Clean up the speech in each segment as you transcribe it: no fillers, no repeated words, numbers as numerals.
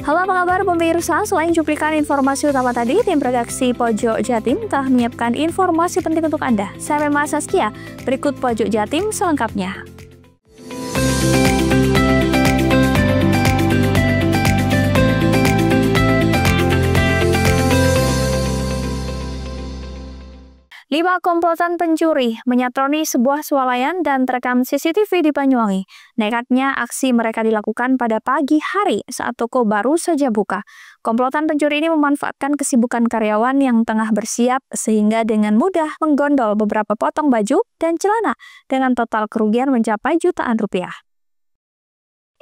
Halo, apa kabar pemirsa? Selain cuplikan informasi utama tadi, tim redaksi Pojok Jatim telah menyiapkan informasi penting untuk Anda. Saya Mema Saskia, berikut Pojok Jatim selengkapnya. Lima komplotan pencuri menyatroni sebuah swalayan dan terekam CCTV di Banyuwangi. Nekatnya aksi mereka dilakukan pada pagi hari saat toko baru saja buka. Komplotan pencuri ini memanfaatkan kesibukan karyawan yang tengah bersiap sehingga dengan mudah menggondol beberapa potong baju dan celana dengan total kerugian mencapai jutaan rupiah.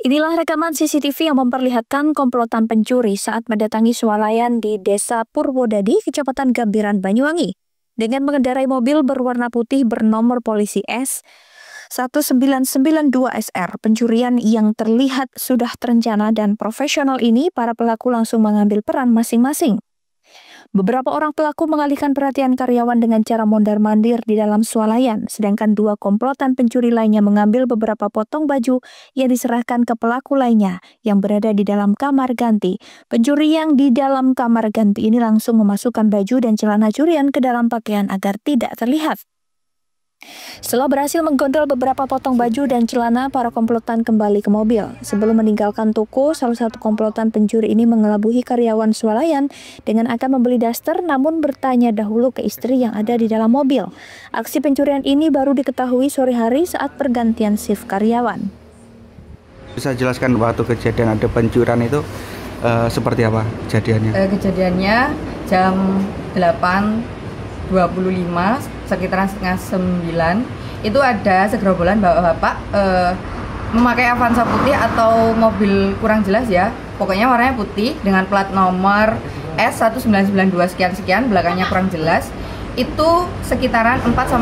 Inilah rekaman CCTV yang memperlihatkan komplotan pencuri saat mendatangi swalayan di Desa Purwodadi, Kecamatan Gambiran, Banyuwangi. Dengan mengendarai mobil berwarna putih bernomor polisi S1992SR, pencurian yang terlihat sudah terencana dan profesional ini, para pelaku langsung mengambil peran masing-masing. Beberapa orang pelaku mengalihkan perhatian karyawan dengan cara mondar-mandir di dalam swalayan, sedangkan dua komplotan pencuri lainnya mengambil beberapa potong baju yang diserahkan ke pelaku lainnya yang berada di dalam kamar ganti. Pencuri yang di dalam kamar ganti ini langsung memasukkan baju dan celana curian ke dalam pakaian agar tidak terlihat. Setelah berhasil menggondol beberapa potong baju dan celana, para komplotan kembali ke mobil. Sebelum meninggalkan toko, salah satu komplotan pencuri ini mengelabuhi karyawan swalayan dengan akan membeli daster, namun bertanya dahulu ke istri yang ada di dalam mobil. Aksi pencurian ini baru diketahui sore hari saat pergantian shift karyawan. Bisa jelaskan waktu kejadian ada pencurian itu seperti apa kejadiannya? Kejadiannya jam 8.25 sekitaran setengah 9 itu ada segerombolan bapak-bapak memakai Avanza putih atau mobil kurang jelas ya, pokoknya warnanya putih dengan plat nomor S1992 sekian-sekian, belakangnya kurang jelas. Itu sekitaran 4-5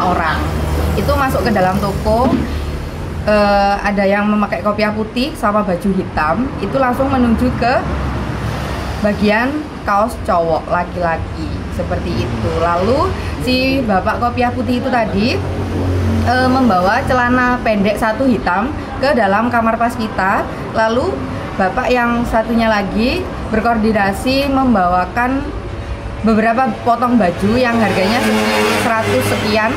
orang itu masuk ke dalam toko. Ada yang memakai kopiah putih sama baju hitam, itu langsung menuju ke bagian kaos cowok laki-laki seperti itu. Lalu si bapak kopiah putih itu tadi membawa celana pendek satu hitam ke dalam kamar pas kita. Lalu bapak yang satunya lagi berkoordinasi membawakan beberapa potong baju yang harganya 100 sekian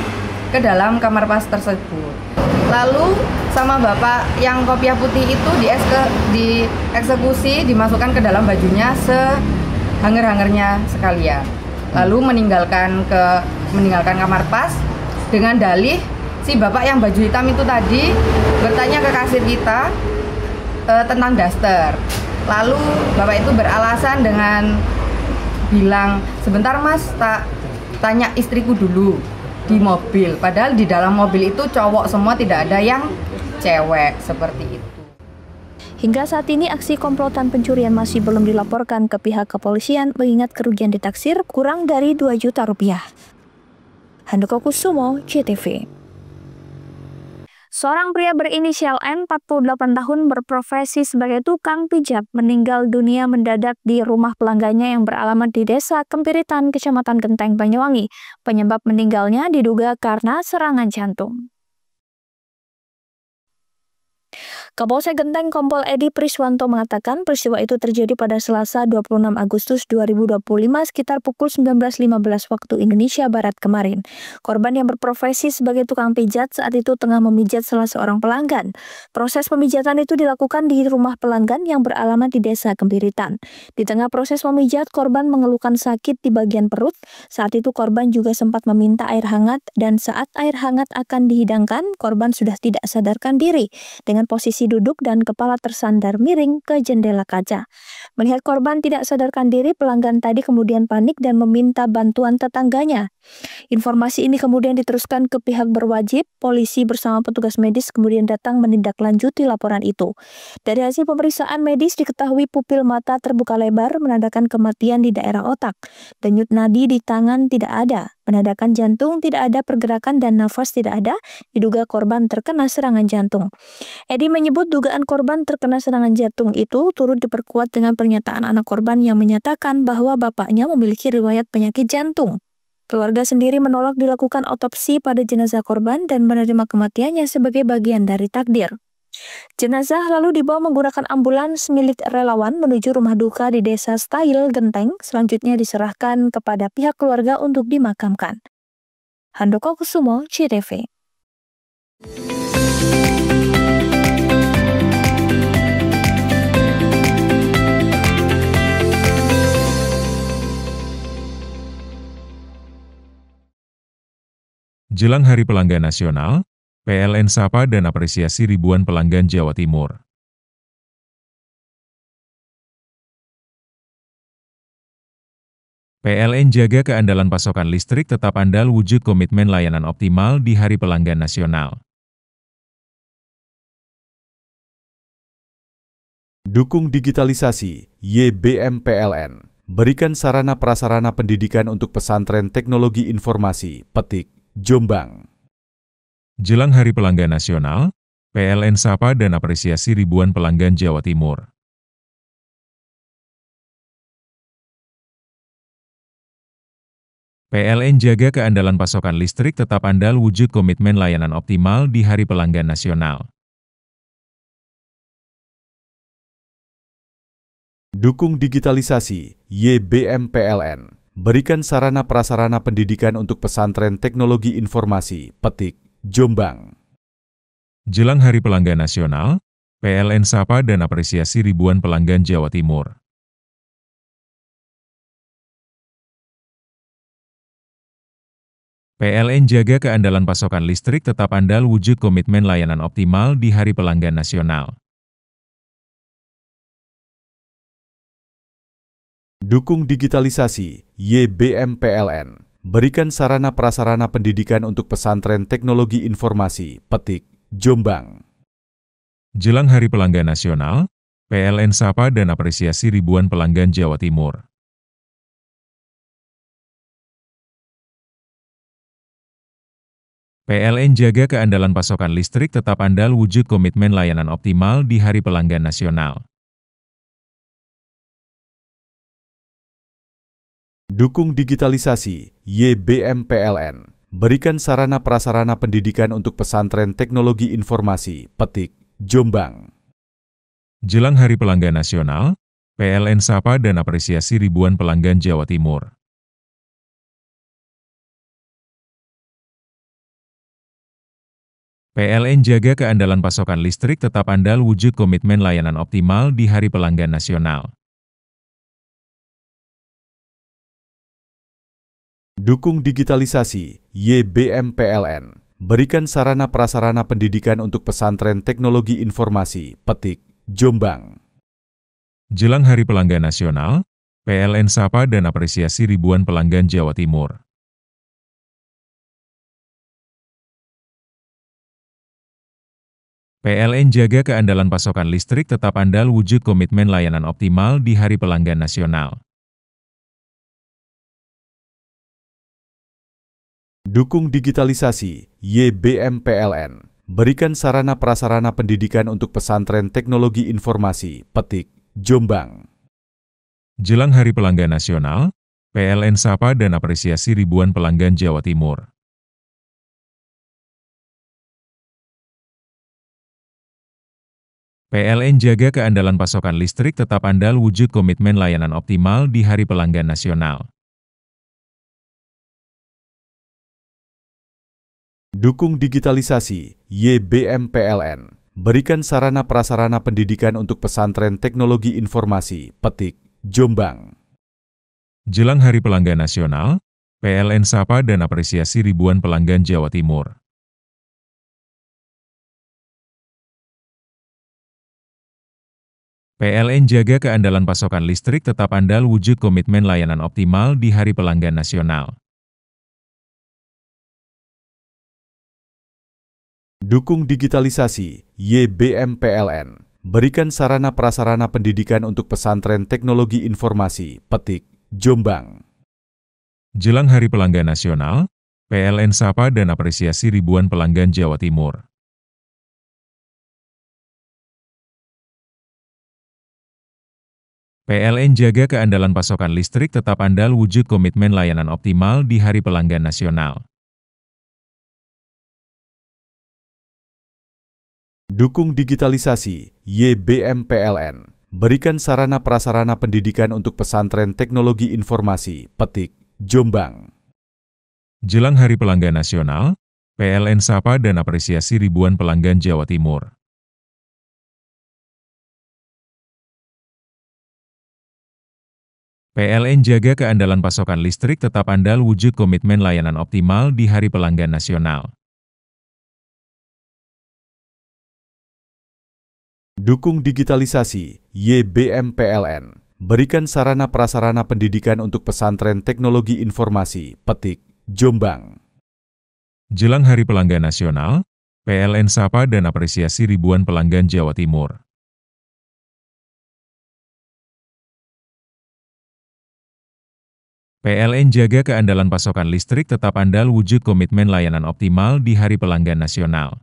ke dalam kamar pas tersebut. Lalu sama bapak yang kopiah putih itu dieksekusi, dimasukkan ke dalam bajunya sehanger-hangernya sekalian. Lalu meninggalkan kamar pas dengan dalih si bapak yang baju hitam itu tadi bertanya ke kasir kita tentang daster. Lalu bapak itu beralasan dengan bilang, "Sebentar mas, tak tanya istriku dulu di mobil." Padahal di dalam mobil itu cowok semua, tidak ada yang cewek, seperti itu. Hingga saat ini aksi komplotan pencurian masih belum dilaporkan ke pihak kepolisian mengingat kerugian ditaksir kurang dari 2 juta rupiah. Handoko Kusumo, JTV. Seorang pria berinisial N, 48 tahun, berprofesi sebagai tukang pijat, meninggal dunia mendadak di rumah pelanggannya yang beralamat di Desa Kempiritan, Kecamatan Genteng, Banyuwangi. Penyebab meninggalnya diduga karena serangan jantung. Kapolsek Genteng Kompol Edi Priswanto mengatakan peristiwa itu terjadi pada Selasa 26 Agustus 2025 sekitar pukul 19.15 waktu Indonesia Barat kemarin. Korban yang berprofesi sebagai tukang pijat saat itu tengah memijat salah seorang pelanggan. Proses pemijatan itu dilakukan di rumah pelanggan yang beralamat di Desa Kempiritan. Di tengah proses memijat, korban mengeluhkan sakit di bagian perut. Saat itu korban juga sempat meminta air hangat dan saat air hangat akan dihidangkan, korban sudah tidak sadarkan diri dengan posisi duduk dan kepala tersandar miring ke jendela kaca. Melihat korban tidak sadarkan diri, pelanggan tadi kemudian panik dan meminta bantuan tetangganya. Informasi ini kemudian diteruskan ke pihak berwajib. Polisi bersama petugas medis kemudian datang menindaklanjuti laporan itu. Dari hasil pemeriksaan medis diketahui pupil mata terbuka lebar menandakan kematian di daerah otak. Denyut nadi di tangan tidak ada. Menandakan jantung tidak ada, pergerakan dan nafas tidak ada, diduga korban terkena serangan jantung. Edi menyebut dugaan korban terkena serangan jantung itu turut diperkuat dengan pernyataan anak korban yang menyatakan bahwa bapaknya memiliki riwayat penyakit jantung. Keluarga sendiri menolak dilakukan otopsi pada jenazah korban dan menerima kematiannya sebagai bagian dari takdir. Jenazah lalu dibawa menggunakan ambulans milik relawan menuju rumah duka di Desa Stail, Genteng, selanjutnya diserahkan kepada pihak keluarga untuk dimakamkan. Handoko Kusumo, CTV. Jelang Hari Pelanggan Nasional, PLN sapa dan apresiasi ribuan pelanggan Jawa Timur. PLN jaga keandalan pasokan listrik tetap andal wujud komitmen layanan optimal di Hari Pelanggan Nasional. Dukung digitalisasi, YBM PLN. Berikan sarana prasarana pendidikan untuk pesantren teknologi informasi, Petik, Jombang. Jelang Hari Pelanggan Nasional, PLN sapa dan apresiasi ribuan pelanggan Jawa Timur. PLN jaga keandalan pasokan listrik tetap andal wujud komitmen layanan optimal di Hari Pelanggan Nasional. Dukung digitalisasi, YBM PLN. Berikan sarana prasarana pendidikan untuk pesantren teknologi informasi, Petik, Jombang. Jelang Hari Pelanggan Nasional, PLN sapa dan apresiasi ribuan pelanggan Jawa Timur. PLN jaga keandalan pasokan listrik tetap andal wujud komitmen layanan optimal di Hari Pelanggan Nasional. Dukung digitalisasi, YBM PLN. Berikan sarana prasarana pendidikan untuk pesantren teknologi informasi, Petik, Jombang. Jelang Hari Pelanggan Nasional, PLN sapa dan apresiasi ribuan pelanggan Jawa Timur. PLN jaga keandalan pasokan listrik tetap andal wujud komitmen layanan optimal di Hari Pelanggan Nasional. Dukung digitalisasi, YBM PLN. Berikan sarana prasarana pendidikan untuk pesantren teknologi informasi, Petik, Jombang. Jelang Hari Pelanggan Nasional, PLN sapa dan apresiasi ribuan pelanggan Jawa Timur. PLN jaga keandalan pasokan listrik tetap andal wujud komitmen layanan optimal di Hari Pelanggan Nasional. Dukung digitalisasi, YBM PLN. Berikan sarana prasarana pendidikan untuk pesantren teknologi informasi, Petik, Jombang. Jelang Hari Pelanggan Nasional, PLN sapa dan apresiasi ribuan pelanggan Jawa Timur. PLN jaga keandalan pasokan listrik tetap andal wujud komitmen layanan optimal di Hari Pelanggan Nasional. Dukung digitalisasi, YBM PLN. Berikan sarana prasarana pendidikan untuk pesantren teknologi informasi, Petik, Jombang. Jelang Hari Pelanggan Nasional, PLN sapa dan apresiasi ribuan pelanggan Jawa Timur. PLN jaga keandalan pasokan listrik tetap andal wujud komitmen layanan optimal di Hari Pelanggan Nasional. Dukung digitalisasi, YBM PLN. Berikan sarana prasarana pendidikan untuk pesantren teknologi informasi, Petik, Jombang. Jelang Hari Pelanggan Nasional, PLN sapa dan apresiasi ribuan pelanggan Jawa Timur. PLN jaga keandalan pasokan listrik tetap andal wujud komitmen layanan optimal di Hari Pelanggan Nasional. Dukung digitalisasi, YBM PLN. Berikan sarana prasarana pendidikan untuk pesantren teknologi informasi, Petik, Jombang. Jelang Hari Pelanggan Nasional, PLN sapa dan apresiasi ribuan pelanggan Jawa Timur. PLN jaga keandalan pasokan listrik tetap andal wujud komitmen layanan optimal di Hari Pelanggan Nasional. Dukung digitalisasi, YBM PLN. Berikan sarana prasarana pendidikan untuk pesantren teknologi informasi, Petik, Jombang. Jelang Hari Pelanggan Nasional, PLN sapa dan apresiasi ribuan pelanggan Jawa Timur. PLN jaga keandalan pasokan listrik tetap andal wujud komitmen layanan optimal di Hari Pelanggan Nasional. Dukung digitalisasi, YBM PLN. Berikan sarana prasarana pendidikan untuk pesantren teknologi informasi, Petik, Jombang. Jelang Hari Pelanggan Nasional, PLN sapa dan apresiasi ribuan pelanggan Jawa Timur. PLN jaga keandalan pasokan listrik tetap andal wujud komitmen layanan optimal di Hari Pelanggan Nasional.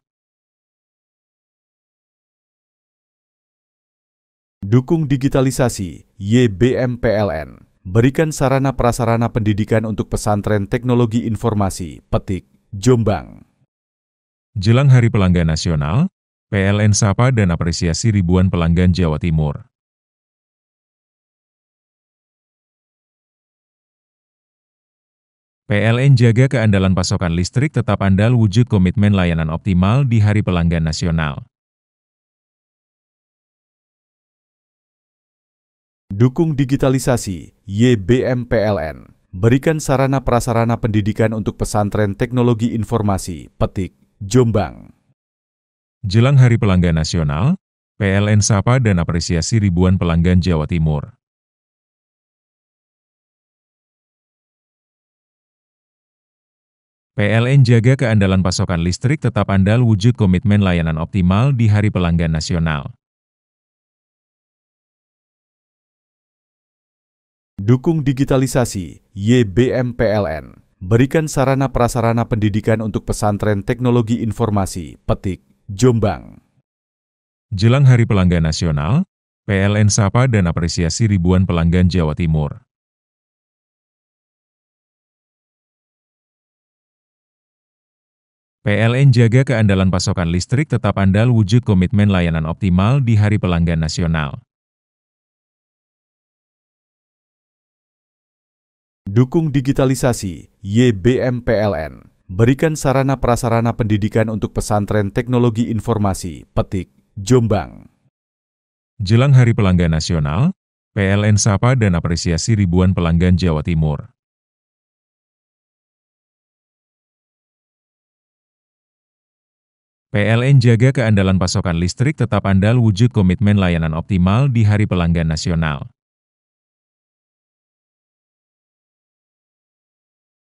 Dukung digitalisasi, YBM PLN. Berikan sarana prasarana pendidikan untuk pesantren teknologi informasi, Petik, Jombang. Jelang Hari Pelanggan Nasional, PLN sapa dan apresiasi ribuan pelanggan Jawa Timur. PLN jaga keandalan pasokan listrik tetap andal wujud komitmen layanan optimal di Hari Pelanggan Nasional. Dukung digitalisasi, YBM PLN. Berikan sarana prasarana pendidikan untuk pesantren teknologi informasi, Petik, Jombang. Jelang Hari Pelanggan Nasional, PLN sapa dan apresiasi ribuan pelanggan Jawa Timur. PLN jaga keandalan pasokan listrik tetap andal wujud komitmen layanan optimal di Hari Pelanggan Nasional. Dukung digitalisasi, YBM PLN. Berikan sarana prasarana pendidikan untuk pesantren teknologi informasi, Petik, Jombang. Jelang Hari Pelanggan Nasional, PLN sapa dan apresiasi ribuan pelanggan Jawa Timur. PLN jaga keandalan pasokan listrik tetap andal wujud komitmen layanan optimal di Hari Pelanggan Nasional. Dukung digitalisasi, YBM PLN. Berikan sarana prasarana pendidikan untuk pesantren teknologi informasi, Petik, Jombang. Jelang Hari Pelanggan Nasional, PLN sapa dan apresiasi ribuan pelanggan Jawa Timur. PLN jaga keandalan pasokan listrik tetap andal wujud komitmen layanan optimal di Hari Pelanggan Nasional.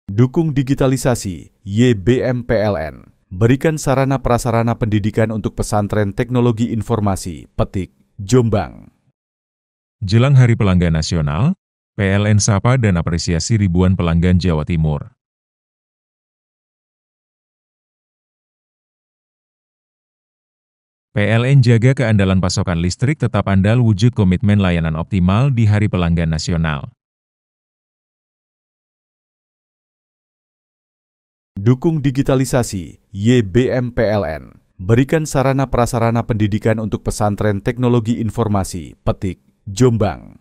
Dukung digitalisasi, YBM PLN. Berikan sarana prasarana pendidikan untuk pesantren teknologi informasi, Petik, Jombang. Jelang Hari Pelanggan Nasional, PLN sapa dan apresiasi ribuan pelanggan Jawa Timur. PLN jaga keandalan pasokan listrik tetap andal wujud komitmen layanan optimal di Hari Pelanggan Nasional. Dukung digitalisasi, YBM PLN. Berikan sarana prasarana pendidikan untuk pesantren teknologi informasi, Petik, Jombang.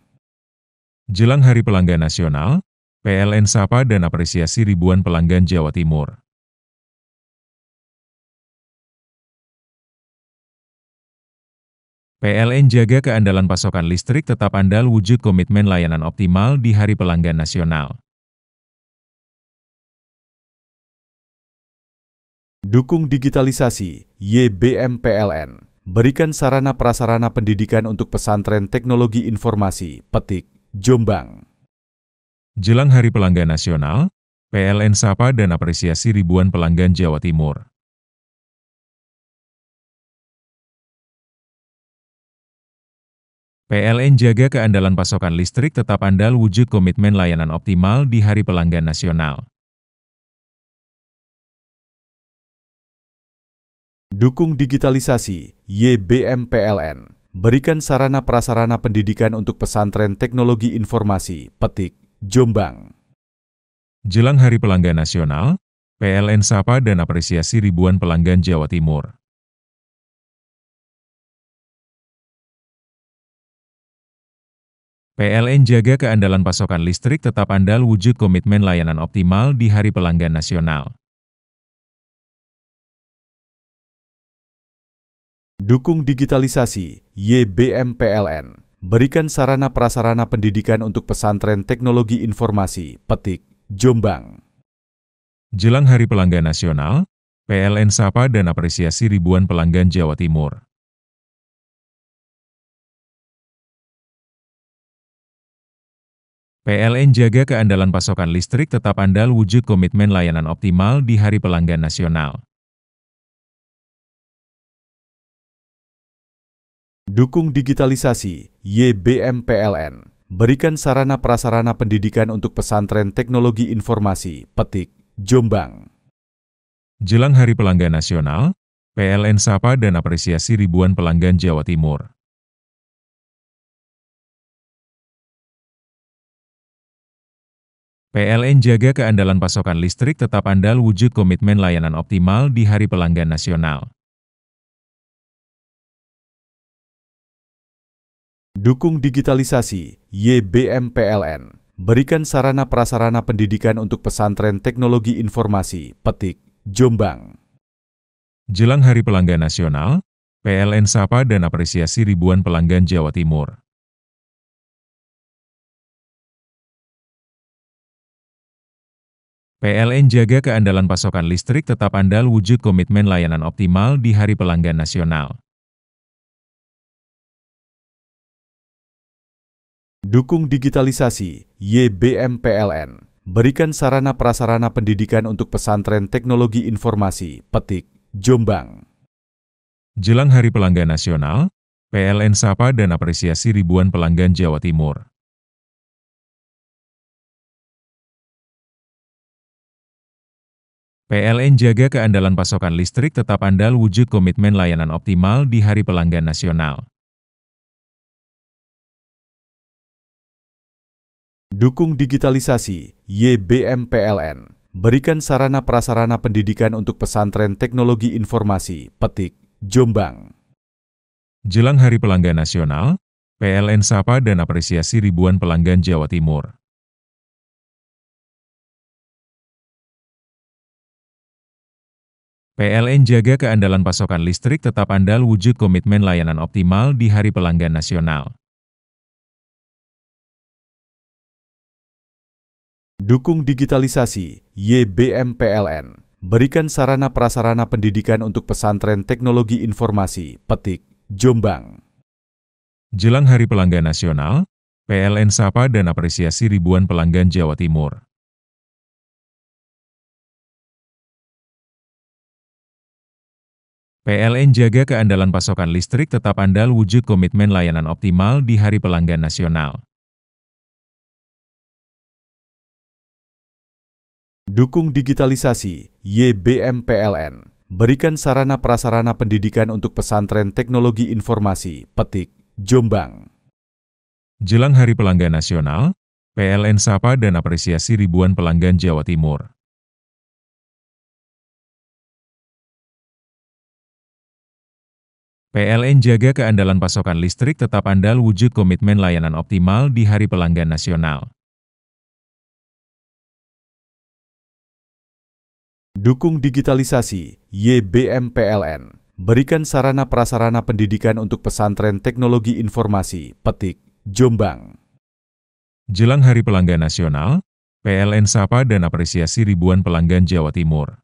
Jelang Hari Pelanggan Nasional, PLN sapa dan apresiasi ribuan pelanggan Jawa Timur. PLN jaga keandalan pasokan listrik tetap andal wujud komitmen layanan optimal di Hari Pelanggan Nasional. Dukung digitalisasi, YBM PLN. Berikan sarana prasarana pendidikan untuk pesantren teknologi informasi, Petik, Jombang. Jelang Hari Pelanggan Nasional, PLN sapa dan apresiasi ribuan pelanggan Jawa Timur. PLN jaga keandalan pasokan listrik tetap andal wujud komitmen layanan optimal di Hari Pelanggan Nasional. Dukung digitalisasi, YBM PLN. Berikan sarana prasarana pendidikan untuk pesantren teknologi informasi, Petik, Jombang. Jelang Hari Pelanggan Nasional, PLN sapa dan apresiasi ribuan pelanggan Jawa Timur. PLN jaga keandalan pasokan listrik tetap andal wujud komitmen layanan optimal di Hari Pelanggan Nasional. Dukung digitalisasi, YBM PLN. Berikan sarana prasarana pendidikan untuk pesantren teknologi informasi, Petik, Jombang. Jelang Hari Pelanggan Nasional, PLN sapa dan apresiasi ribuan pelanggan Jawa Timur. PLN jaga keandalan pasokan listrik tetap andal wujud komitmen layanan optimal di Hari Pelanggan Nasional. Dukung digitalisasi, YBM PLN. Berikan sarana prasarana pendidikan untuk pesantren teknologi informasi, Petik, Jombang. Jelang Hari Pelanggan Nasional, PLN sapa dan apresiasi ribuan pelanggan Jawa Timur. PLN jaga keandalan pasokan listrik tetap andal wujud komitmen layanan optimal di Hari Pelanggan Nasional. Dukung digitalisasi, YBM PLN. Berikan sarana prasarana pendidikan untuk pesantren teknologi informasi, Petik, Jombang. Jelang Hari Pelanggan Nasional, PLN sapa dan apresiasi ribuan pelanggan Jawa Timur. PLN jaga keandalan pasokan listrik tetap andal wujud komitmen layanan optimal di Hari Pelanggan Nasional. Dukung digitalisasi, YBM PLN. Berikan sarana prasarana pendidikan untuk pesantren teknologi informasi, Petik, Jombang. Jelang Hari Pelanggan Nasional, PLN sapa dan apresiasi ribuan pelanggan Jawa Timur. PLN jaga keandalan pasokan listrik tetap andal wujud komitmen layanan optimal di Hari Pelanggan Nasional. Dukung digitalisasi, YBM PLN. Berikan sarana prasarana pendidikan untuk pesantren teknologi informasi, Petik, Jombang. Jelang Hari Pelanggan Nasional, PLN sapa dan apresiasi ribuan pelanggan Jawa Timur. PLN jaga keandalan pasokan listrik tetap andal wujud komitmen layanan optimal di Hari Pelanggan Nasional. Dukung digitalisasi, YBM PLN. Berikan sarana prasarana pendidikan untuk pesantren teknologi informasi, Petik, Jombang. Jelang Hari Pelanggan Nasional, PLN sapa dan apresiasi ribuan pelanggan Jawa Timur. PLN jaga keandalan pasokan listrik tetap andal wujud komitmen layanan optimal di Hari Pelanggan Nasional. Dukung digitalisasi, YBM PLN. Berikan sarana prasarana pendidikan untuk pesantren teknologi informasi, Petik, Jombang. Jelang Hari Pelanggan Nasional, PLN sapa dan apresiasi ribuan pelanggan Jawa Timur. PLN jaga keandalan pasokan listrik tetap andal wujud komitmen layanan optimal di Hari Pelanggan Nasional. Dukung digitalisasi, YBM PLN. Berikan sarana prasarana pendidikan untuk pesantren teknologi informasi, Petik, Jombang. Jelang Hari Pelanggan Nasional, PLN sapa dan apresiasi ribuan pelanggan Jawa Timur.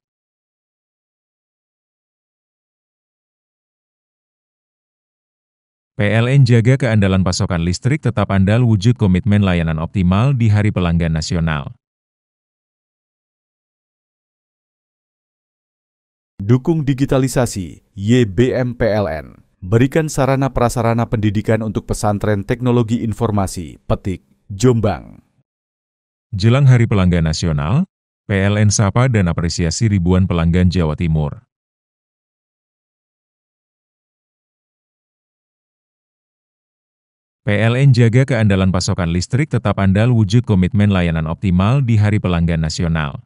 PLN jaga keandalan pasokan listrik tetap andal wujud komitmen layanan optimal di Hari Pelanggan Nasional. Dukung digitalisasi, YBM PLN. Berikan sarana prasarana pendidikan untuk pesantren teknologi informasi, Petik, Jombang. Jelang Hari Pelanggan Nasional, PLN sapa dan apresiasi ribuan pelanggan Jawa Timur. PLN jaga keandalan pasokan listrik tetap andal wujud komitmen layanan optimal di Hari Pelanggan Nasional.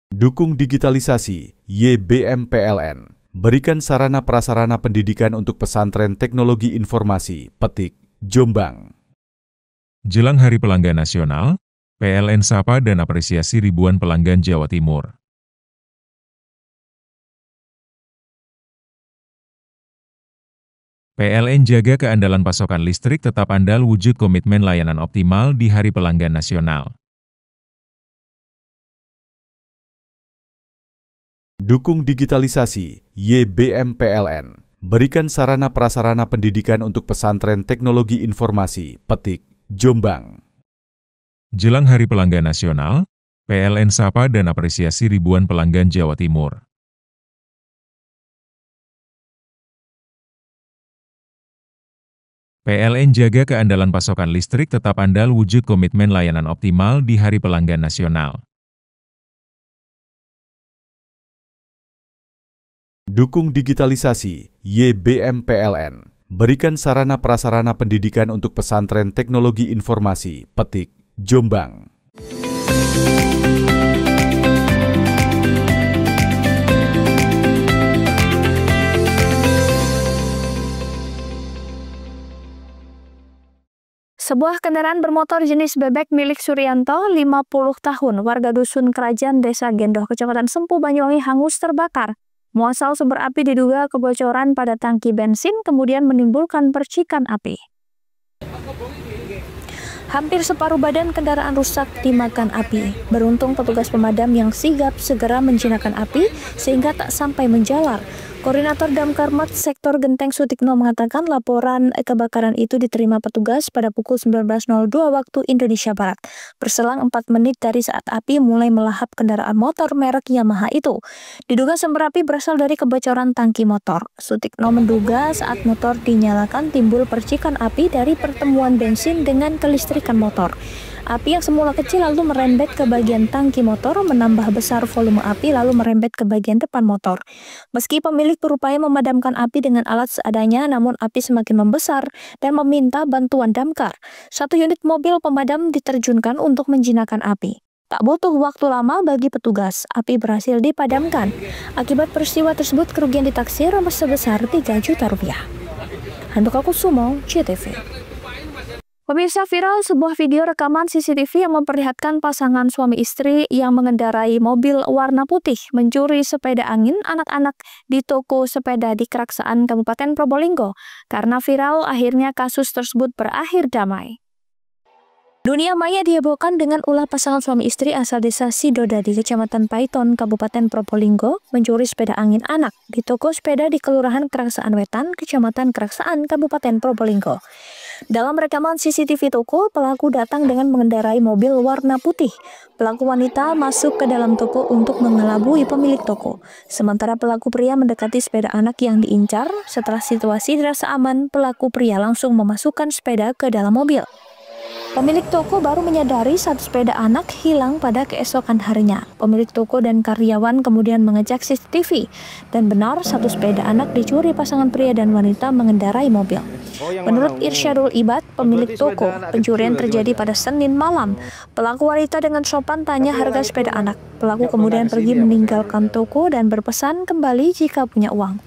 Dukung digitalisasi, YBM PLN. berikan sarana prasarana pendidikan untuk pesantren teknologi informasi, Petik, Jombang. Jelang Hari Pelanggan Nasional, PLN sapa dan apresiasi ribuan pelanggan Jawa Timur. PLN jaga keandalan pasokan listrik tetap andal wujud komitmen layanan optimal di Hari Pelanggan Nasional. Dukung digitalisasi, YBM PLN. Berikan sarana prasarana pendidikan untuk pesantren teknologi informasi, Petik, Jombang. Jelang Hari Pelanggan Nasional, PLN sapa dan apresiasi ribuan pelanggan Jawa Timur. PLN jaga keandalan pasokan listrik tetap andal wujud komitmen layanan optimal di Hari Pelanggan Nasional. Dukung digitalisasi, YBM PLN. Berikan sarana prasarana pendidikan untuk pesantren teknologi informasi, Petik, Jombang. Sebuah kendaraan bermotor jenis bebek milik Suryanto, 50 tahun, warga Dusun Kerajaan, Desa Gendoh, Kecamatan Sempu, Banyuwangi, hangus terbakar. Muasal sumber api diduga kebocoran pada tangki bensin, kemudian menimbulkan percikan api. Hampir separuh badan kendaraan rusak dimakan api. Beruntung petugas pemadam yang sigap segera menjinakkan api sehingga tak sampai menjalar. Koordinator Damkarmat Sektor Genteng Sutikno mengatakan laporan kebakaran itu diterima petugas pada pukul 19.02 waktu Indonesia Barat. Berselang 4 menit dari saat api mulai melahap kendaraan motor merek Yamaha itu. Diduga sumber api berasal dari kebocoran tangki motor. Sutikno menduga saat motor dinyalakan timbul percikan api dari pertemuan bensin dengan kelistrikan motor. Api yang semula kecil lalu merembet ke bagian tangki motor, menambah besar volume api lalu merembet ke bagian depan motor. Meski pemilik berupaya memadamkan api dengan alat seadanya, namun api semakin membesar dan meminta bantuan damkar. 1 unit mobil pemadam diterjunkan untuk menjinakkan api. Tak butuh waktu lama bagi petugas, api berhasil dipadamkan. Akibat peristiwa tersebut, kerugian ditaksir sebesar 3 juta rupiah. Handoko Kusumo, CTV. Pemirsa, viral sebuah video rekaman CCTV yang memperlihatkan pasangan suami istri yang mengendarai mobil warna putih mencuri sepeda angin anak-anak di toko sepeda di Keraksaan, Kabupaten Probolinggo. Karena viral, akhirnya kasus tersebut berakhir damai. Dunia maya dihebohkan dengan ulah pasangan suami istri asal desa Sidodadi, Kecamatan Paiton, Kabupaten Probolinggo, mencuri sepeda angin anak di toko sepeda di Kelurahan Keraksaan Wetan, Kecamatan Keraksaan, Kabupaten Probolinggo. Dalam rekaman CCTV toko, pelaku datang dengan mengendarai mobil warna putih. Pelaku wanita masuk ke dalam toko untuk mengelabui pemilik toko. Sementara pelaku pria mendekati sepeda anak yang diincar. Setelah situasi dirasa aman, pelaku pria langsung memasukkan sepeda ke dalam mobil. Pemilik toko baru menyadari saat sepeda anak hilang pada keesokan harinya. Pemilik toko dan karyawan kemudian mengecek CCTV dan benar satu sepeda anak dicuri pasangan pria dan wanita mengendarai mobil. Menurut Irsyadul Ibad, pemilik toko, pencurian terjadi pada Senin malam. Pelaku wanita dengan sopan tanya harga sepeda anak. Pelaku kemudian pergi meninggalkan toko dan berpesan kembali jika punya uang.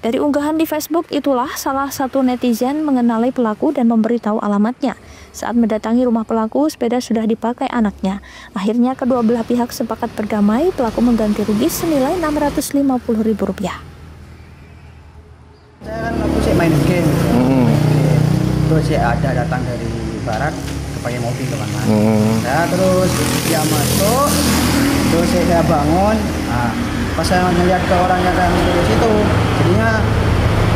Dari unggahan di Facebook itulah salah satu netizen mengenali pelaku dan memberitahu alamatnya. Saat mendatangi rumah pelaku, sepeda sudah dipakai anaknya. Akhirnya kedua belah pihak sepakat berdamai, pelaku mengganti rugi senilai Rp650.000. Saya kan waktu saya main game, terus saya ada datang dari barat, pakai mobil teman-teman. Saya terus dia masuk, terus saya bangun. Nah, pas saya melihat ke orang yang di situ, jadinya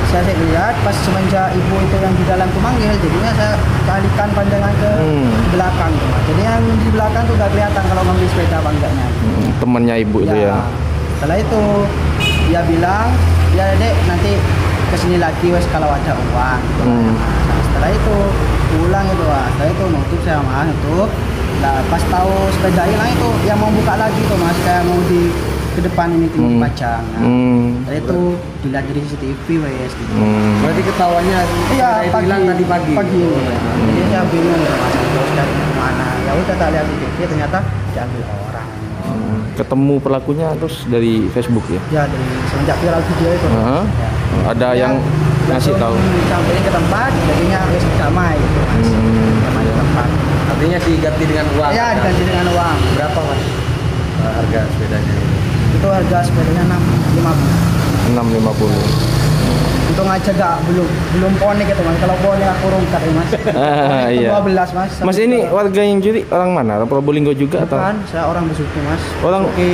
saya lihat pas semenjak ibu itu yang di dalam tuh manggil, jadinya saya alihkan pandangan ke belakang. Jadi yang di belakang tuh gak kelihatan kalau ngambil sepeda apa enggaknya. Temannya ibu itu ya. Setelah itu dia bilang, ya dek nanti kesini lagi wes kalau ada uang. Nah, setelah itu pulang itu, setelah itu nutup saya mas nutup. Nah, pas tahu sepeda hilang itu yang mau buka lagi tuh mas, kayak mau di ke depan ini mau dipajang. Nah, itu dilihat dari CCTV wes gitu. Berarti ketahuannya iya pagi tadi pagi. Jadi saya bingung mas, terus dari mana? Ya udah tak lihat CCTV ternyata diambil orang. Ketemu pelakunya terus dari Facebook ya? Ya dari semenjak viral video itu. Ya. Ada yang ngasih tahu? Sampai ke tempat, jadinya harus damai gitu mas. Damai di tempat. Artinya diganti dengan uang? Ya diganti dengan uang. Berapa mas harga sepedanya? Itu harga sepedanya 650. Untung aja belum ponik itu mas. Kalau ponik aku rungkat ya mas. Iya. 12 mas. Mas ini warga yang curi orang mana? Orang Probolinggo juga atau? Bukan, saya orang Besuki mas. Orang di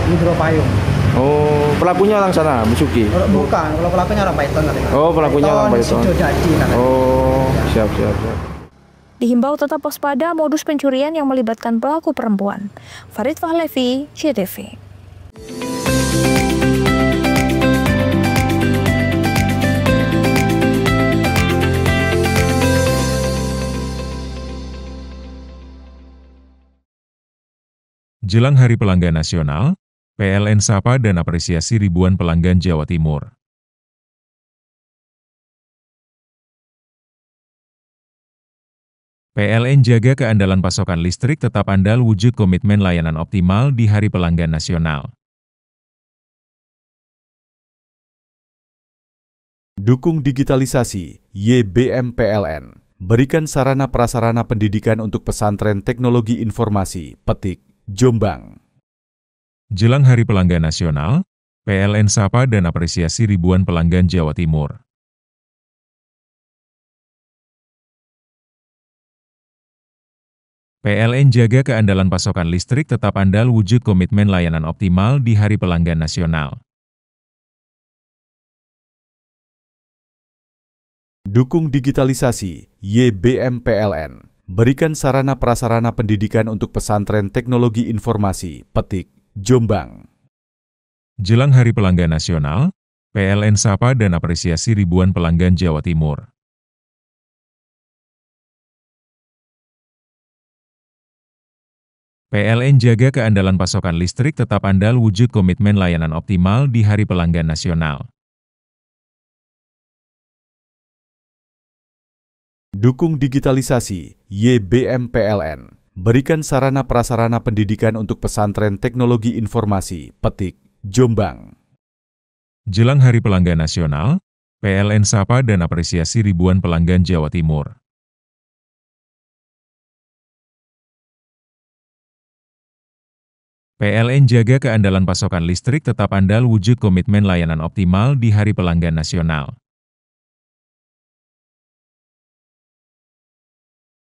Hidropayung. Oh, pelakunya orang sana, Besuki? Bukan, kalau pelakunya orang Python katanya. Oh, pelakunya orang Python. Sidodadi katanya. Oh, siap. Dihimbau tetap waspada modus pencurian yang melibatkan pelaku perempuan. Farid Fahlevi, CTV. Jelang Hari Pelanggan Nasional, PLN sapa dan apresiasi ribuan pelanggan Jawa Timur. PLN jaga keandalan pasokan listrik tetap andal wujud komitmen layanan optimal di Hari Pelanggan Nasional. Dukung digitalisasi, YBM PLN. Berikan sarana prasarana pendidikan untuk pesantren teknologi informasi, Petik, Jombang. Jelang Hari Pelanggan Nasional, PLN sapa dan apresiasi ribuan pelanggan Jawa Timur. PLN jaga keandalan pasokan listrik tetap andal wujud komitmen layanan optimal di Hari Pelanggan Nasional. Dukung digitalisasi, YBM PLN. Berikan sarana prasarana pendidikan untuk pesantren teknologi informasi, Petik, Jombang. Jelang Hari Pelanggan Nasional, PLN sapa dan apresiasi ribuan pelanggan Jawa Timur. PLN jaga keandalan pasokan listrik tetap andal wujud komitmen layanan optimal di Hari Pelanggan Nasional. Dukung digitalisasi, YBM PLN. Berikan sarana prasarana pendidikan untuk pesantren teknologi informasi, Petik, Jombang. Jelang Hari Pelanggan Nasional, PLN sapa dan apresiasi ribuan pelanggan Jawa Timur. PLN jaga keandalan pasokan listrik tetap andal wujud komitmen layanan optimal di Hari Pelanggan Nasional.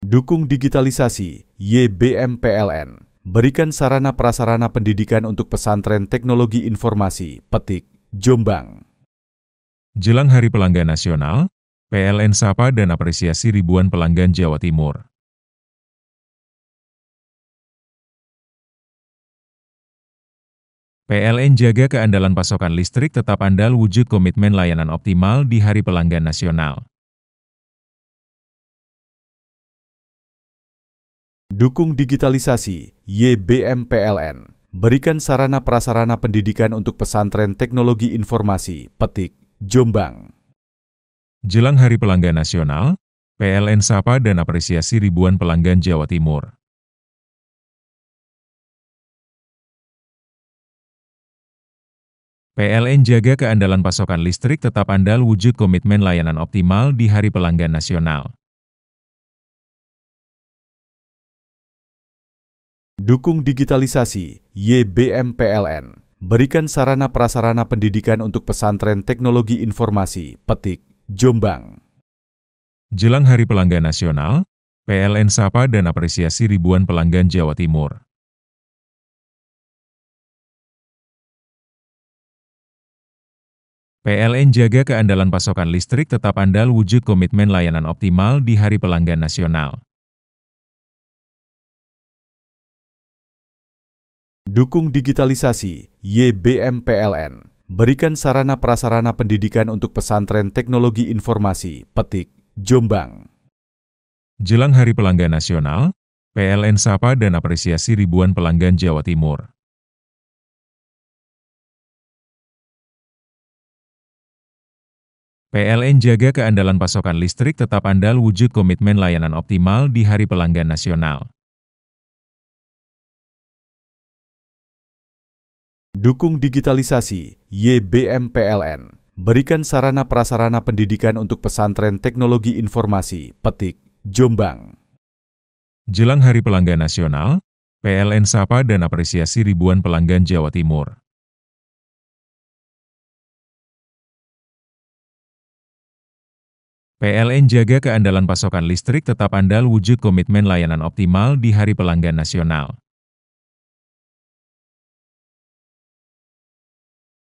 Dukung digitalisasi, YBM PLN. Berikan sarana prasarana pendidikan untuk pesantren teknologi informasi, Petik, Jombang. Jelang Hari Pelanggan Nasional, PLN sapa dan apresiasi ribuan pelanggan Jawa Timur. PLN jaga keandalan pasokan listrik tetap andal wujud komitmen layanan optimal di Hari Pelanggan Nasional. Dukung digitalisasi, YBM PLN. Berikan sarana prasarana pendidikan untuk pesantren teknologi informasi, Petik, Jombang. Jelang Hari Pelanggan Nasional, PLN sapa dan apresiasi ribuan pelanggan Jawa Timur. PLN jaga keandalan pasokan listrik tetap andal wujud komitmen layanan optimal di Hari Pelanggan Nasional. Dukung digitalisasi, YBM PLN. Berikan sarana prasarana pendidikan untuk pesantren teknologi informasi, Petik, Jombang. Jelang Hari Pelanggan Nasional, PLN sapa dan apresiasi ribuan pelanggan Jawa Timur. PLN jaga keandalan pasokan listrik tetap andal wujud komitmen layanan optimal di Hari Pelanggan Nasional. Dukung digitalisasi, YBM PLN. Berikan sarana prasarana pendidikan untuk pesantren teknologi informasi, Petik, Jombang. Jelang Hari Pelanggan Nasional, PLN sapa dan apresiasi ribuan pelanggan Jawa Timur. PLN jaga keandalan pasokan listrik tetap andal wujud komitmen layanan optimal di Hari Pelanggan Nasional. Dukung digitalisasi, YBM PLN. Berikan sarana prasarana pendidikan untuk pesantren teknologi informasi, Petik, Jombang. Jelang Hari Pelanggan Nasional, PLN sapa dan apresiasi ribuan pelanggan Jawa Timur. PLN jaga keandalan pasokan listrik tetap andal wujud komitmen layanan optimal di Hari Pelanggan Nasional.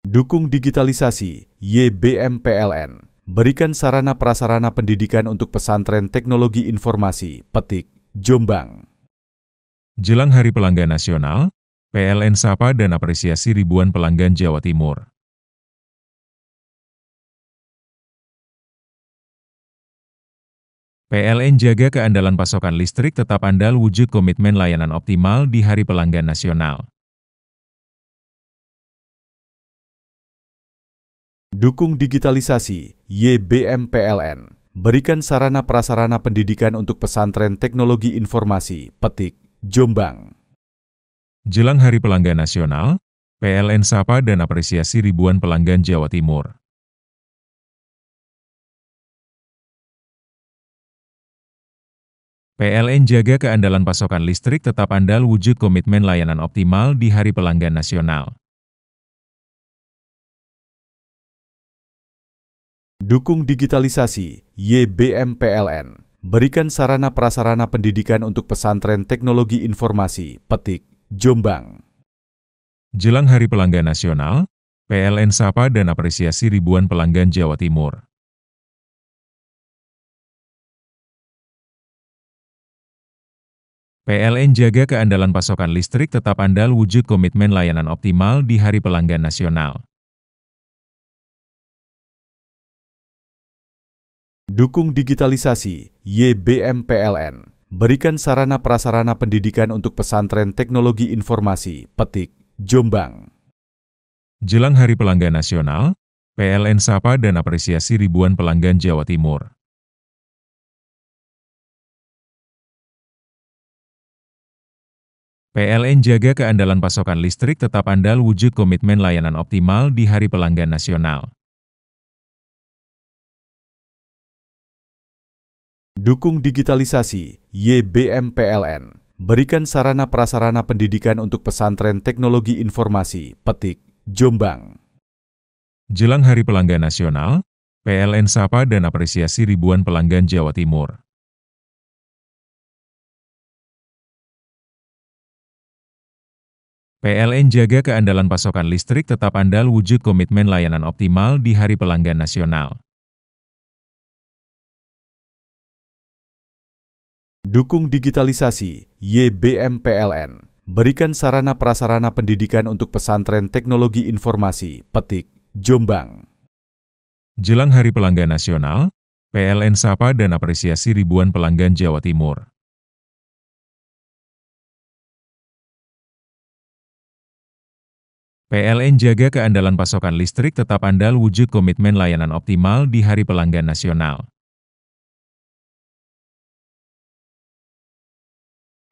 Dukung digitalisasi, YBM PLN. Berikan sarana prasarana pendidikan untuk pesantren teknologi informasi, Petik, Jombang. Jelang Hari Pelanggan Nasional, PLN sapa dan apresiasi ribuan pelanggan Jawa Timur. PLN jaga keandalan pasokan listrik tetap andal wujud komitmen layanan optimal di Hari Pelanggan Nasional. Dukung digitalisasi, YBM PLN. Berikan sarana prasarana pendidikan untuk pesantren teknologi informasi, Petik, Jombang. Jelang Hari Pelanggan Nasional, PLN sapa dan apresiasi ribuan pelanggan Jawa Timur. PLN jaga keandalan pasokan listrik tetap andal wujud komitmen layanan optimal di Hari Pelanggan Nasional. Dukung digitalisasi, YBM PLN. Berikan sarana prasarana pendidikan untuk pesantren teknologi informasi, Petik, Jombang. Jelang Hari Pelanggan Nasional, PLN sapa dan apresiasi ribuan pelanggan Jawa Timur. PLN jaga keandalan pasokan listrik tetap andal wujud komitmen layanan optimal di Hari Pelanggan Nasional. Dukung digitalisasi, YBM PLN. Berikan sarana prasarana pendidikan untuk pesantren teknologi informasi, Petik, Jombang. Jelang Hari Pelanggan Nasional, PLN sapa dan apresiasi ribuan pelanggan Jawa Timur. PLN jaga keandalan pasokan listrik tetap andal wujud komitmen layanan optimal di Hari Pelanggan Nasional. Dukung digitalisasi, YBM PLN. Berikan sarana prasarana pendidikan untuk pesantren teknologi informasi, Petik, Jombang. Jelang Hari Pelanggan Nasional, PLN sapa dan apresiasi ribuan pelanggan Jawa Timur. PLN jaga keandalan pasokan listrik tetap andal wujud komitmen layanan optimal di Hari Pelanggan Nasional. Dukung digitalisasi, YBM PLN. Berikan sarana prasarana pendidikan untuk pesantren teknologi informasi, Petik, Jombang. Jelang Hari Pelanggan Nasional, PLN sapa dan apresiasi ribuan pelanggan Jawa Timur. PLN jaga keandalan pasokan listrik tetap andal wujud komitmen layanan optimal di Hari Pelanggan Nasional.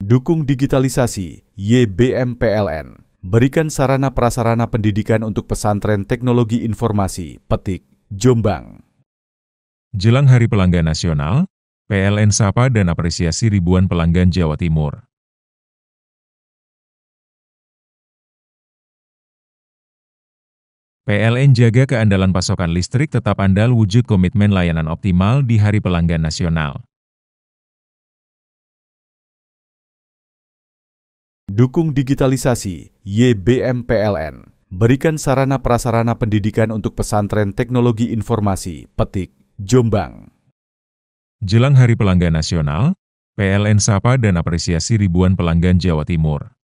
Dukung digitalisasi, YBM PLN. Berikan sarana prasarana pendidikan untuk pesantren teknologi informasi, Petik, Jombang. Jelang Hari Pelanggan Nasional, PLN sapa dan apresiasi ribuan pelanggan Jawa Timur. PLN jaga keandalan pasokan listrik tetap andal wujud komitmen layanan optimal di Hari Pelanggan Nasional. Dukung digitalisasi, YBM PLN. Berikan sarana prasarana pendidikan untuk pesantren teknologi informasi, Petik, Jombang. Jelang Hari Pelanggan Nasional, PLN sapa dan apresiasi ribuan pelanggan Jawa Timur.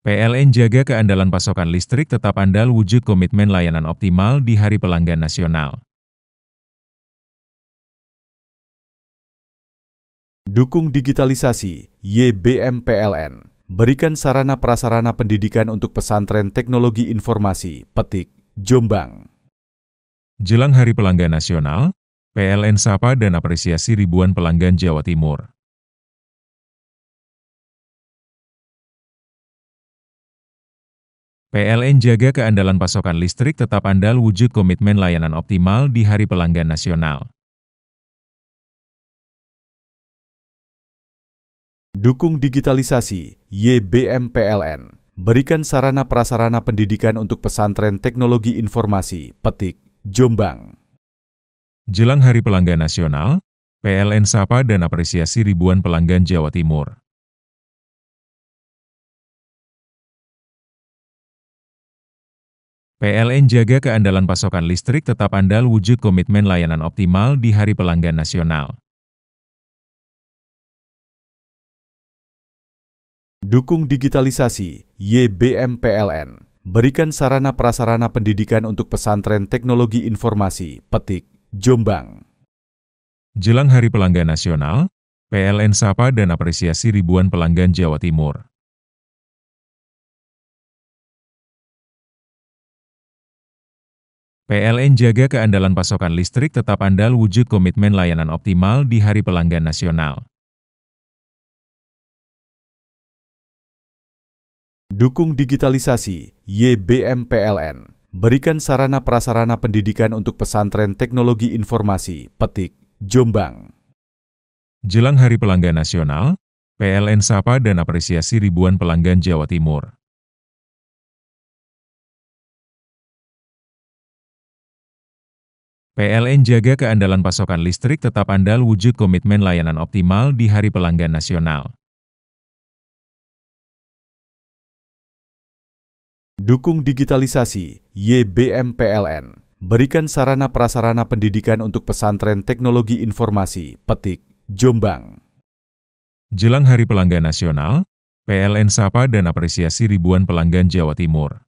PLN jaga keandalan pasokan listrik tetap andal wujud komitmen layanan optimal di Hari Pelanggan Nasional. Dukung digitalisasi, YBM PLN. Berikan sarana prasarana pendidikan untuk pesantren teknologi informasi, Petik, Jombang. Jelang Hari Pelanggan Nasional, PLN sapa dan apresiasi ribuan pelanggan Jawa Timur. PLN jaga keandalan pasokan listrik tetap andal wujud komitmen layanan optimal di Hari Pelanggan Nasional. Dukung digitalisasi, YBM PLN. Berikan sarana prasarana pendidikan untuk pesantren teknologi informasi, Petik, Jombang. Jelang Hari Pelanggan Nasional, PLN sapa dan apresiasi ribuan pelanggan Jawa Timur. PLN jaga keandalan pasokan listrik tetap andal wujud komitmen layanan optimal di Hari Pelanggan Nasional. Dukung digitalisasi, YBM PLN. Berikan sarana prasarana pendidikan untuk pesantren teknologi informasi, Petik, Jombang. Jelang Hari Pelanggan Nasional, PLN sapa dan apresiasi ribuan pelanggan Jawa Timur. PLN jaga keandalan pasokan listrik tetap andal wujud komitmen layanan optimal di Hari Pelanggan Nasional. Dukung digitalisasi, YBM PLN. Berikan sarana prasarana pendidikan untuk pesantren teknologi informasi, Petik, Jombang. Jelang Hari Pelanggan Nasional, PLN sapa dan apresiasi ribuan pelanggan Jawa Timur. PLN jaga keandalan pasokan listrik tetap andal wujud komitmen layanan optimal di Hari Pelanggan Nasional. Dukung digitalisasi, YBM PLN. Berikan sarana prasarana pendidikan untuk pesantren teknologi informasi, Petik, Jombang. Jelang Hari Pelanggan Nasional, PLN sapa dan apresiasi ribuan pelanggan Jawa Timur.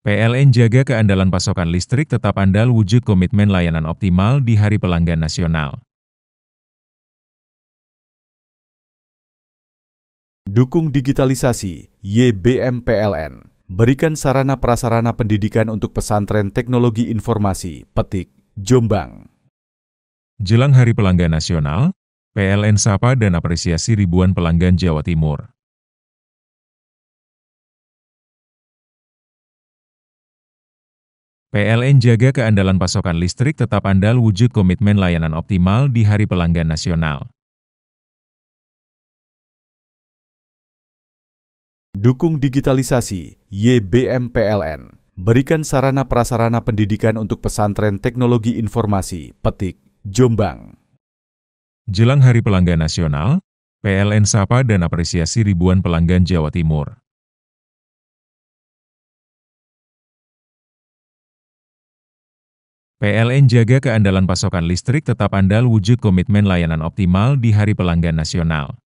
PLN jaga keandalan pasokan listrik tetap andal wujud komitmen layanan optimal di Hari Pelanggan Nasional. Dukung digitalisasi, YBM PLN. Berikan sarana prasarana pendidikan untuk pesantren teknologi informasi, Petik, Jombang. Jelang Hari Pelanggan Nasional, PLN sapa dan apresiasi ribuan pelanggan Jawa Timur. PLN jaga keandalan pasokan listrik tetap andal wujud komitmen layanan optimal di Hari Pelanggan Nasional. Dukung digitalisasi, YBM PLN. Berikan sarana prasarana pendidikan untuk pesantren teknologi informasi, Petik, Jombang. Jelang Hari Pelanggan Nasional, PLN sapa dan apresiasi ribuan pelanggan Jawa Timur. PLN jaga keandalan pasokan listrik tetap andal wujud komitmen layanan optimal di Hari Pelanggan Nasional.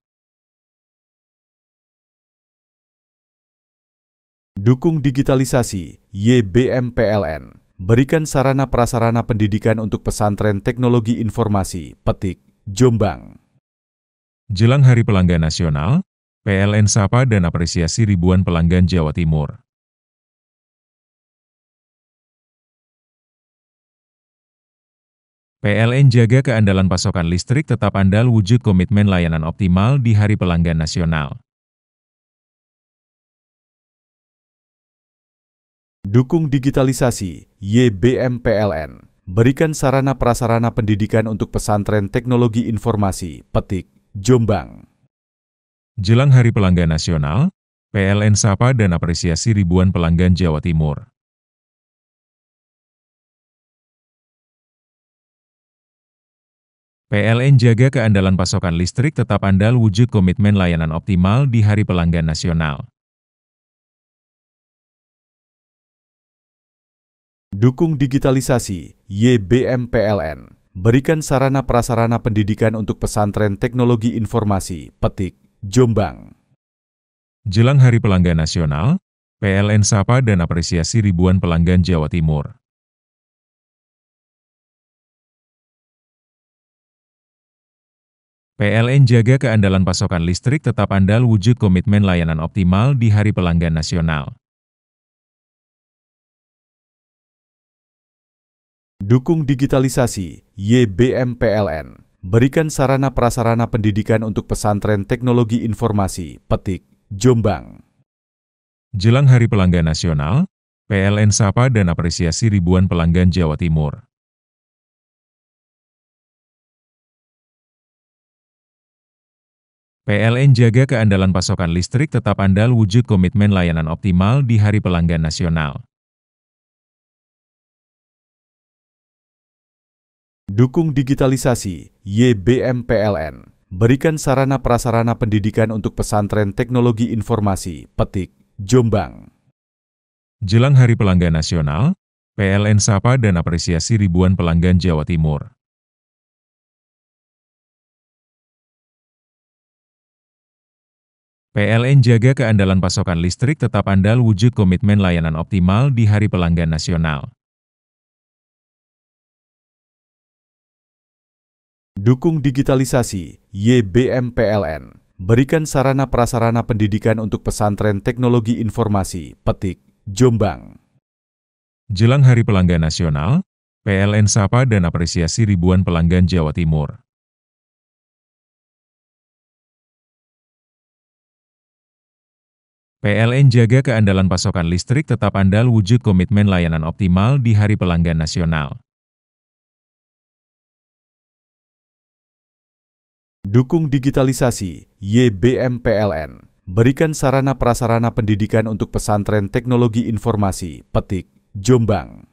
Dukung digitalisasi, YBM PLN. Berikan sarana prasarana pendidikan untuk pesantren teknologi informasi, Petik, Jombang. Jelang Hari Pelanggan Nasional, PLN sapa dan apresiasi ribuan pelanggan Jawa Timur. PLN jaga keandalan pasokan listrik tetap andal wujud komitmen layanan optimal di Hari Pelanggan Nasional. Dukung digitalisasi, YBM PLN. Berikan sarana prasarana pendidikan untuk pesantren teknologi informasi, Petik, Jombang. Jelang Hari Pelanggan Nasional, PLN sapa dan apresiasi ribuan pelanggan Jawa Timur. PLN jaga keandalan pasokan listrik tetap andal wujud komitmen layanan optimal di Hari Pelanggan Nasional. Dukung digitalisasi, YBM PLN. Berikan sarana prasarana pendidikan untuk pesantren teknologi informasi, Petik, Jombang. Jelang Hari Pelanggan Nasional, PLN sapa dan apresiasi ribuan pelanggan Jawa Timur. PLN jaga keandalan pasokan listrik tetap andal wujud komitmen layanan optimal di Hari Pelanggan Nasional. Dukung digitalisasi, YBM PLN. berikan sarana prasarana pendidikan untuk pesantren teknologi informasi, Petik, Jombang. Jelang Hari Pelanggan Nasional, PLN sapa dan apresiasi ribuan pelanggan Jawa Timur. PLN jaga keandalan pasokan listrik tetap andal wujud komitmen layanan optimal di Hari Pelanggan Nasional. Dukung digitalisasi, YBM PLN. Berikan sarana prasarana pendidikan untuk pesantren teknologi informasi, Petik, Jombang. Jelang Hari Pelanggan Nasional, PLN sapa dan apresiasi ribuan pelanggan Jawa Timur. PLN jaga keandalan pasokan listrik tetap andal wujud komitmen layanan optimal di Hari Pelanggan Nasional. Dukung digitalisasi, YBM PLN. Berikan sarana prasarana pendidikan untuk pesantren teknologi informasi, Petik, Jombang. Jelang Hari Pelanggan Nasional, PLN sapa dan apresiasi ribuan pelanggan Jawa Timur. PLN jaga keandalan pasokan listrik tetap andal wujud komitmen layanan optimal di Hari Pelanggan Nasional. Dukung digitalisasi, YBM PLN. Berikan sarana prasarana pendidikan untuk pesantren teknologi informasi, Petik, Jombang.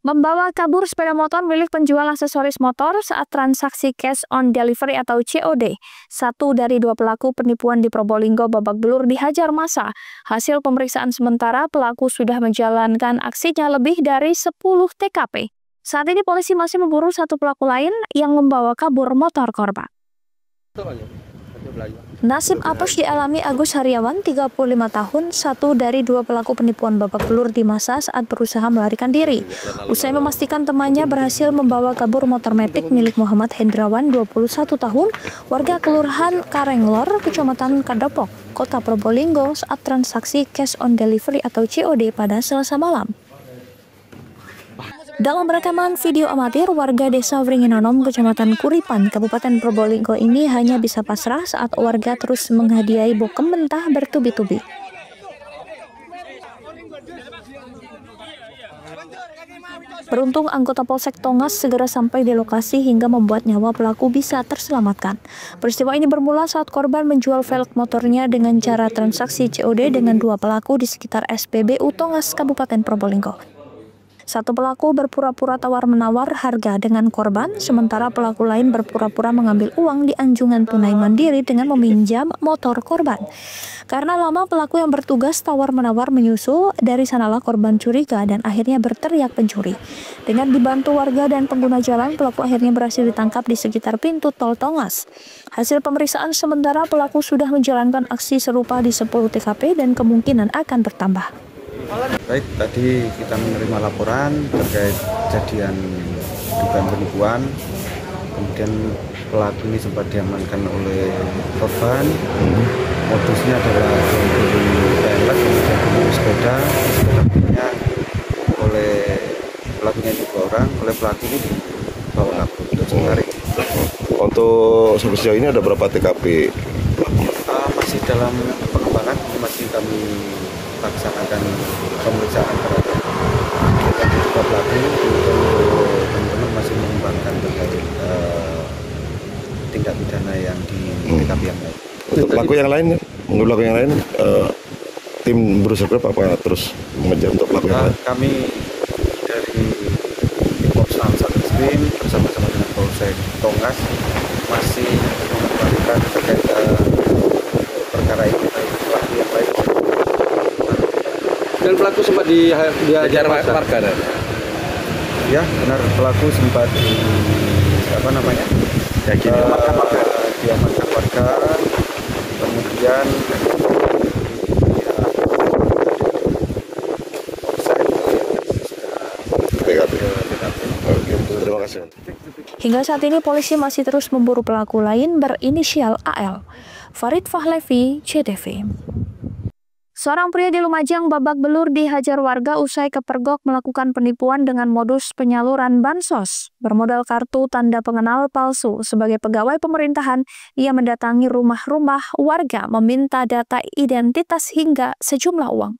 Membawa kabur sepeda motor milik penjual aksesoris motor saat transaksi cash on delivery atau COD. Satu dari dua pelaku penipuan di Probolinggo babak belur dihajar massa. Hasil pemeriksaan sementara, pelaku sudah menjalankan aksinya lebih dari 10 TKP. Saat ini polisi masih memburu satu pelaku lain yang membawa kabur motor korban. Nasib apes dialami Agus Haryawan, 35 tahun, satu dari dua pelaku penipuan babak belur di masa saat berusaha melarikan diri. Usai memastikan temannya berhasil membawa kabur motor metik milik Muhammad Hendrawan, 21 tahun, warga Kelurahan Karenglor, Kecamatan Kadopok, Kota Probolinggo saat transaksi cash on delivery atau COD pada Selasa malam. Dalam rekaman video amatir, warga desa Wringinonom, Kecamatan Kuripan, Kabupaten Probolinggo ini hanya bisa pasrah saat warga terus menghadiahi bokem mentah bertubi-tubi. Beruntung anggota Polsek Tongas segera sampai di lokasi hingga membuat nyawa pelaku bisa terselamatkan. Peristiwa ini bermula saat korban menjual velg motornya dengan cara transaksi COD dengan dua pelaku di sekitar SPBU Tongas, Kabupaten Probolinggo. Satu pelaku berpura-pura tawar-menawar harga dengan korban, sementara pelaku lain berpura-pura mengambil uang di anjungan tunai mandiri dengan meminjam motor korban. Karena lama pelaku yang bertugas tawar-menawar menyusul, dari sanalah korban curiga dan akhirnya berteriak pencuri. Dengan dibantu warga dan pengguna jalan, pelaku akhirnya berhasil ditangkap di sekitar pintu tol Tongas. Hasil pemeriksaan sementara, pelaku sudah menjalankan aksi serupa di 10 TKP dan kemungkinan akan bertambah. Baik, tadi kita menerima laporan terkait kejadian dugaan penipuan. Kemudian pelaku ini sempat diamankan oleh korban. Modusnya adalah membeli velg, kemudian membeli sepeda punya oleh pelakunya itu dua orang, oleh pelaku ini dibawa kabur untuk sementara ini. Untuk sampai sejauh ini ada berapa TKP? Masih dalam pengembangan, masih kami laksanakan pemeriksaan terhadap kedua pelaku. Untuk teman-teman masih mengembangkan terkait tindak pidana yang di TKP yang lain. Untuk pelaku yang lain, tim berusaha apa terus mengejar untuk pelaku yang lain? Kami dari Polsek Satreskrim bersama-sama dengan Polsek Tongas masih mengembangkan terkait perkara ini. Pelaku yang lain dan pelaku sempat dihajar warga kan? Ya, benar, pelaku sempat diamankan warga, kemudian Terima kasih. Hingga saat ini polisi masih terus memburu pelaku lain berinisial AL. Farid Fahlevi, CTV. Seorang pria di Lumajang babak belur dihajar warga usai kepergok melakukan penipuan dengan modus penyaluran bansos. Bermodal kartu tanda pengenal palsu sebagai pegawai pemerintahan, ia mendatangi rumah-rumah warga meminta data identitas hingga sejumlah uang.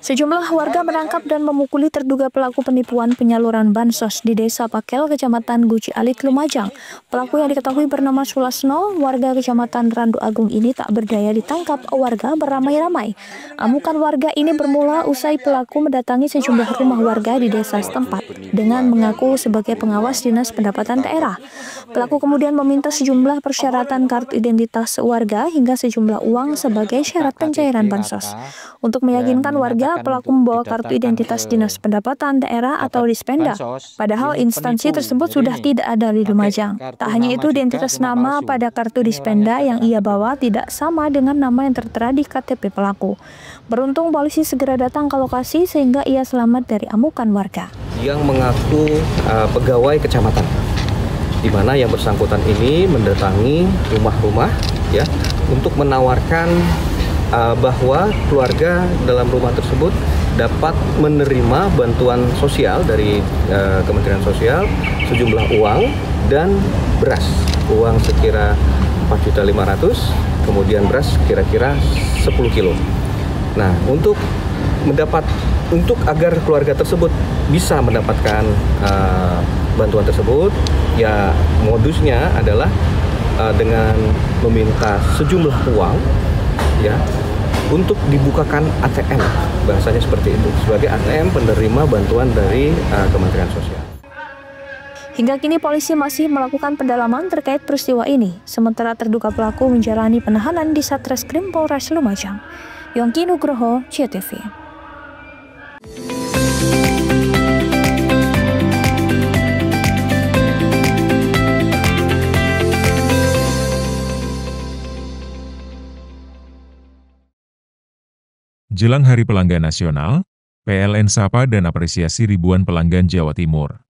Sejumlah warga menangkap dan memukuli terduga pelaku penipuan penyaluran bansos di Desa Pakel, Kecamatan Guci Alit, Lumajang. Pelaku yang diketahui bernama Sulasno, warga Kecamatan Randu Agung ini tak berdaya ditangkap warga beramai-ramai. Amukan warga ini bermula usai pelaku mendatangi sejumlah rumah warga di desa setempat dengan mengaku sebagai pengawas Dinas Pendapatan Daerah. Pelaku kemudian meminta sejumlah persyaratan kartu identitas warga hingga sejumlah uang sebagai syarat pencairan bansos. Untuk meyakinkan warga, pelaku membawa kartu identitas Dinas Pendapatan Daerah atau Dispenda. Padahal instansi tersebut sudah tidak ada di Lumajang. Tak hanya itu, identitas nama pada kartu Dispenda yang ia bawa tidak sama dengan nama yang tertera di KTP pelaku. Beruntung polisi segera datang ke lokasi sehingga ia selamat dari amukan warga. Yang mengaku pegawai kecamatan, di mana yang bersangkutan ini mendatangi rumah-rumah ya untuk menawarkan bahwa keluarga dalam rumah tersebut dapat menerima bantuan sosial dari Kementerian Sosial sejumlah uang dan beras. Uang sekira 4.500.000, kemudian beras kira-kira 10 kilo. Nah, untuk agar keluarga tersebut bisa mendapatkan bantuan tersebut, ya modusnya adalah dengan meminta sejumlah uang ya untuk dibukakan ATM, bahasanya seperti itu, sebagai ATM penerima bantuan dari Kementerian Sosial. Hingga kini polisi masih melakukan pendalaman terkait peristiwa ini, sementara terduga pelaku menjalani penahanan di Satreskrim Polres Lumajang. Yongki Nugroho, CTV. Jelang Hari Pelanggan Nasional, PLN sapa dan apresiasi ribuan pelanggan Jawa Timur.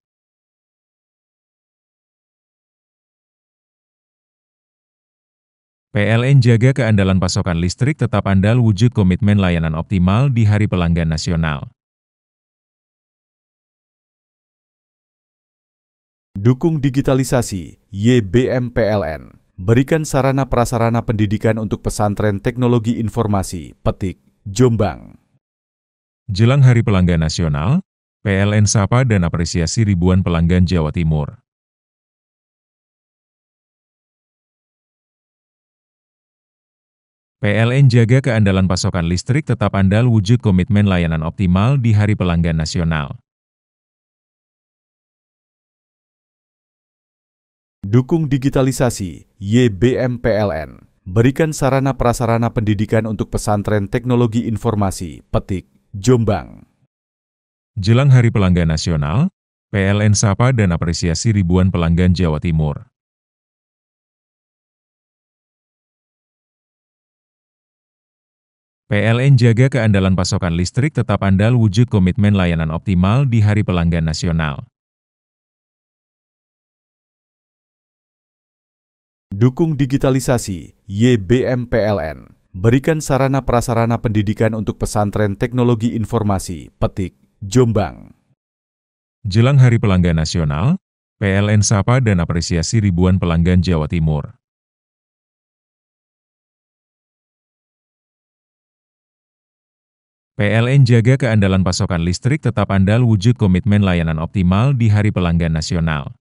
PLN jaga keandalan pasokan listrik tetap andal wujud komitmen layanan optimal di Hari Pelanggan Nasional. Dukung digitalisasi, YBM PLN. Berikan sarana prasarana pendidikan untuk pesantren teknologi informasi, Petik, Jombang. Jelang Hari Pelanggan Nasional, PLN sapa dan apresiasi ribuan pelanggan Jawa Timur. PLN jaga keandalan pasokan listrik tetap andal wujud komitmen layanan optimal di Hari Pelanggan Nasional. Dukung digitalisasi, YBM PLN. Berikan sarana prasarana pendidikan untuk pesantren teknologi informasi, Petik, Jombang. Jelang Hari Pelanggan Nasional, PLN sapa dan apresiasi ribuan pelanggan Jawa Timur. PLN jaga keandalan pasokan listrik tetap andal wujud komitmen layanan optimal di Hari Pelanggan Nasional. Dukung digitalisasi, YBM PLN. Berikan sarana prasarana pendidikan untuk pesantren teknologi informasi, Petik, Jombang. Jelang Hari Pelanggan Nasional, PLN sapa dan apresiasi ribuan pelanggan Jawa Timur. PLN jaga keandalan pasokan listrik tetap andal wujud komitmen layanan optimal di Hari Pelanggan Nasional.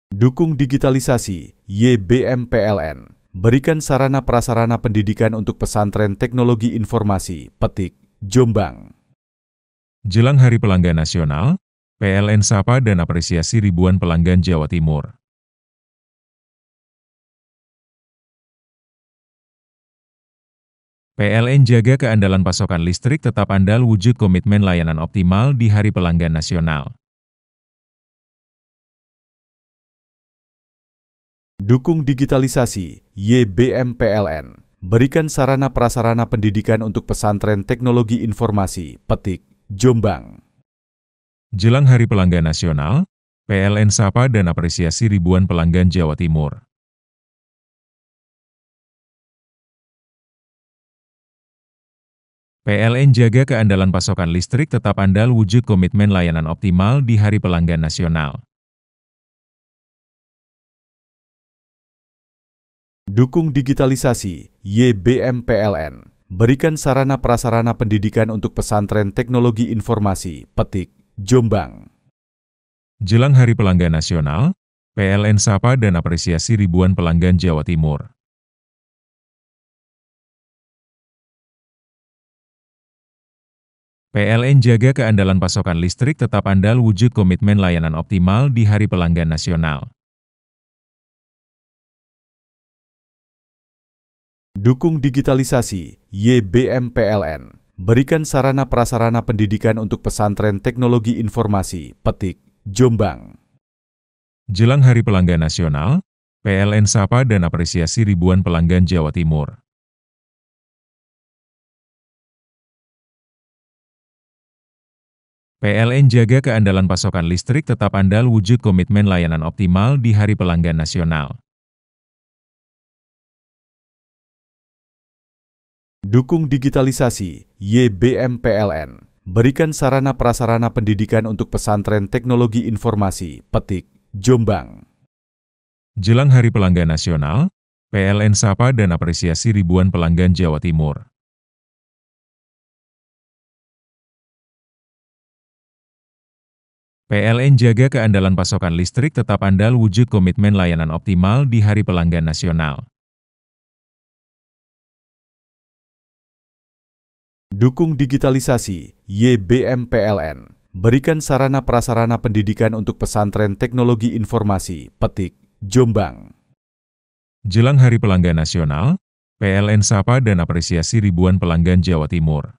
Dukung digitalisasi, YBM PLN. Berikan sarana prasarana pendidikan untuk pesantren teknologi informasi, Petik, Jombang. Jelang Hari Pelanggan Nasional, PLN sapa dan apresiasi ribuan pelanggan Jawa Timur. PLN jaga keandalan pasokan listrik tetap andal wujud komitmen layanan optimal di Hari Pelanggan Nasional. Dukung digitalisasi, YBM PLN. Berikan sarana prasarana pendidikan untuk pesantren teknologi informasi, Petik, Jombang. Jelang Hari Pelanggan Nasional, PLN sapa dan apresiasi ribuan pelanggan Jawa Timur. PLN jaga keandalan pasokan listrik tetap andal wujud komitmen layanan optimal di Hari Pelanggan Nasional. Dukung digitalisasi, YBM PLN. Berikan sarana prasarana pendidikan untuk pesantren teknologi informasi, Petik, Jombang. Jelang Hari Pelanggan Nasional, PLN sapa dan apresiasi ribuan pelanggan Jawa Timur. PLN jaga keandalan pasokan listrik tetap andal wujud komitmen layanan optimal di Hari Pelanggan Nasional. Dukung digitalisasi, YBM PLN. Berikan sarana prasarana pendidikan untuk pesantren teknologi informasi, Petik, Jombang. Jelang Hari Pelanggan Nasional, PLN sapa dan apresiasi ribuan pelanggan Jawa Timur. PLN jaga keandalan pasokan listrik tetap andal wujud komitmen layanan optimal di Hari Pelanggan Nasional. Dukung digitalisasi, YBM PLN. Berikan sarana prasarana pendidikan untuk pesantren teknologi informasi, Petik, Jombang. Jelang Hari Pelanggan Nasional, PLN sapa dan apresiasi ribuan pelanggan Jawa Timur. PLN jaga keandalan pasokan listrik tetap andal wujud komitmen layanan optimal di Hari Pelanggan Nasional. Dukung digitalisasi, YBM PLN. Berikan sarana prasarana pendidikan untuk pesantren teknologi informasi, Petik, Jombang. Jelang Hari Pelanggan Nasional, PLN sapa dan apresiasi ribuan pelanggan Jawa Timur.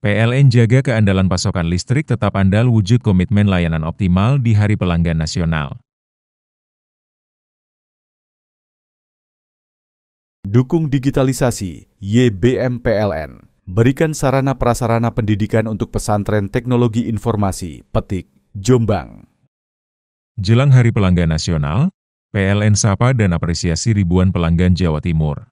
PLN jaga keandalan pasokan listrik tetap andal wujud komitmen layanan optimal di Hari Pelanggan Nasional. Dukung digitalisasi, YBM PLN. Berikan sarana prasarana pendidikan untuk pesantren teknologi informasi, Petik, Jombang. Jelang Hari Pelanggan Nasional, PLN sapa dan apresiasi ribuan pelanggan Jawa Timur.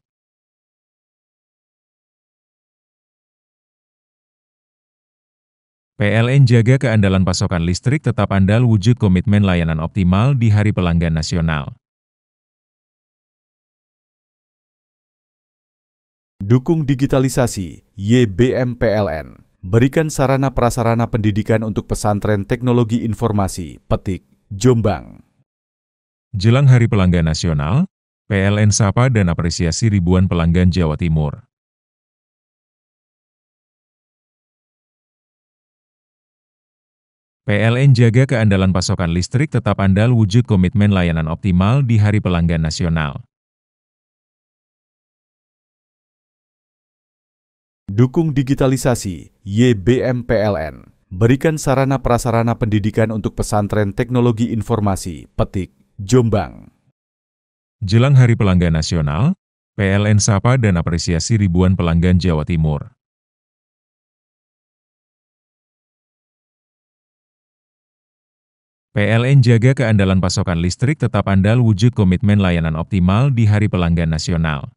PLN jaga keandalan pasokan listrik tetap andal wujud komitmen layanan optimal di Hari Pelanggan Nasional. Dukung digitalisasi, YBM PLN. Berikan sarana prasarana pendidikan untuk pesantren teknologi informasi, Petik, Jombang. Jelang Hari Pelanggan Nasional, PLN sapa dan apresiasi ribuan pelanggan Jawa Timur. PLN jaga keandalan pasokan listrik tetap andal wujud komitmen layanan optimal di Hari Pelanggan Nasional. Dukung digitalisasi, YBM PLN. Berikan sarana prasarana pendidikan untuk pesantren teknologi informasi, Petik, Jombang. Jelang Hari Pelanggan Nasional, PLN sapa dan apresiasi ribuan pelanggan Jawa Timur. PLN jaga keandalan pasokan listrik tetap andal wujud komitmen layanan optimal di Hari Pelanggan Nasional.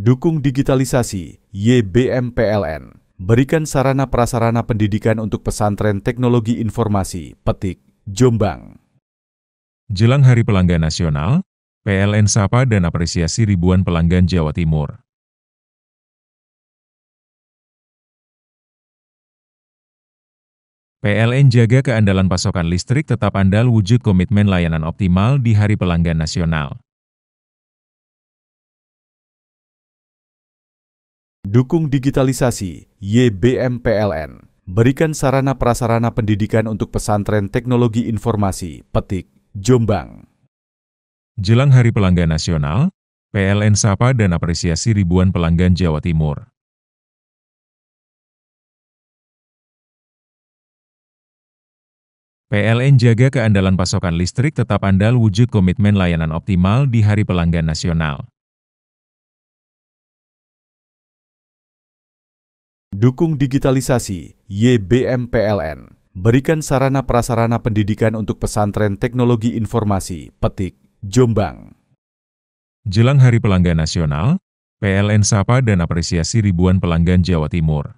Dukung digitalisasi, YBM PLN. Berikan sarana prasarana pendidikan untuk pesantren teknologi informasi, Petik, Jombang. Jelang Hari Pelanggan Nasional, PLN sapa dan apresiasi ribuan pelanggan Jawa Timur. PLN jaga keandalan pasokan listrik tetap andal wujud komitmen layanan optimal di Hari Pelanggan Nasional. Dukung digitalisasi, YBM PLN. Berikan sarana prasarana pendidikan untuk pesantren teknologi informasi, Petik, Jombang. Jelang Hari Pelanggan Nasional, PLN sapa dan apresiasi ribuan pelanggan Jawa Timur. PLN jaga keandalan pasokan listrik tetap andal wujud komitmen layanan optimal di Hari Pelanggan Nasional. Dukung digitalisasi, YBM PLN. Berikan sarana prasarana pendidikan untuk pesantren teknologi informasi, Petik, Jombang. Jelang Hari Pelanggan Nasional, PLN sapa dan apresiasi ribuan pelanggan Jawa Timur.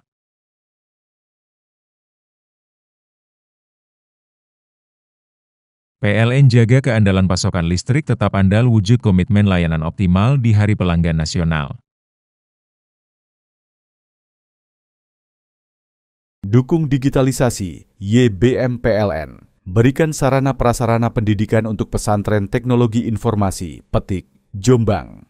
PLN jaga keandalan pasokan listrik tetap andal wujud komitmen layanan optimal di Hari Pelanggan Nasional. Dukung digitalisasi, YBM PLN. Berikan sarana prasarana pendidikan untuk pesantren teknologi informasi, Petik, Jombang.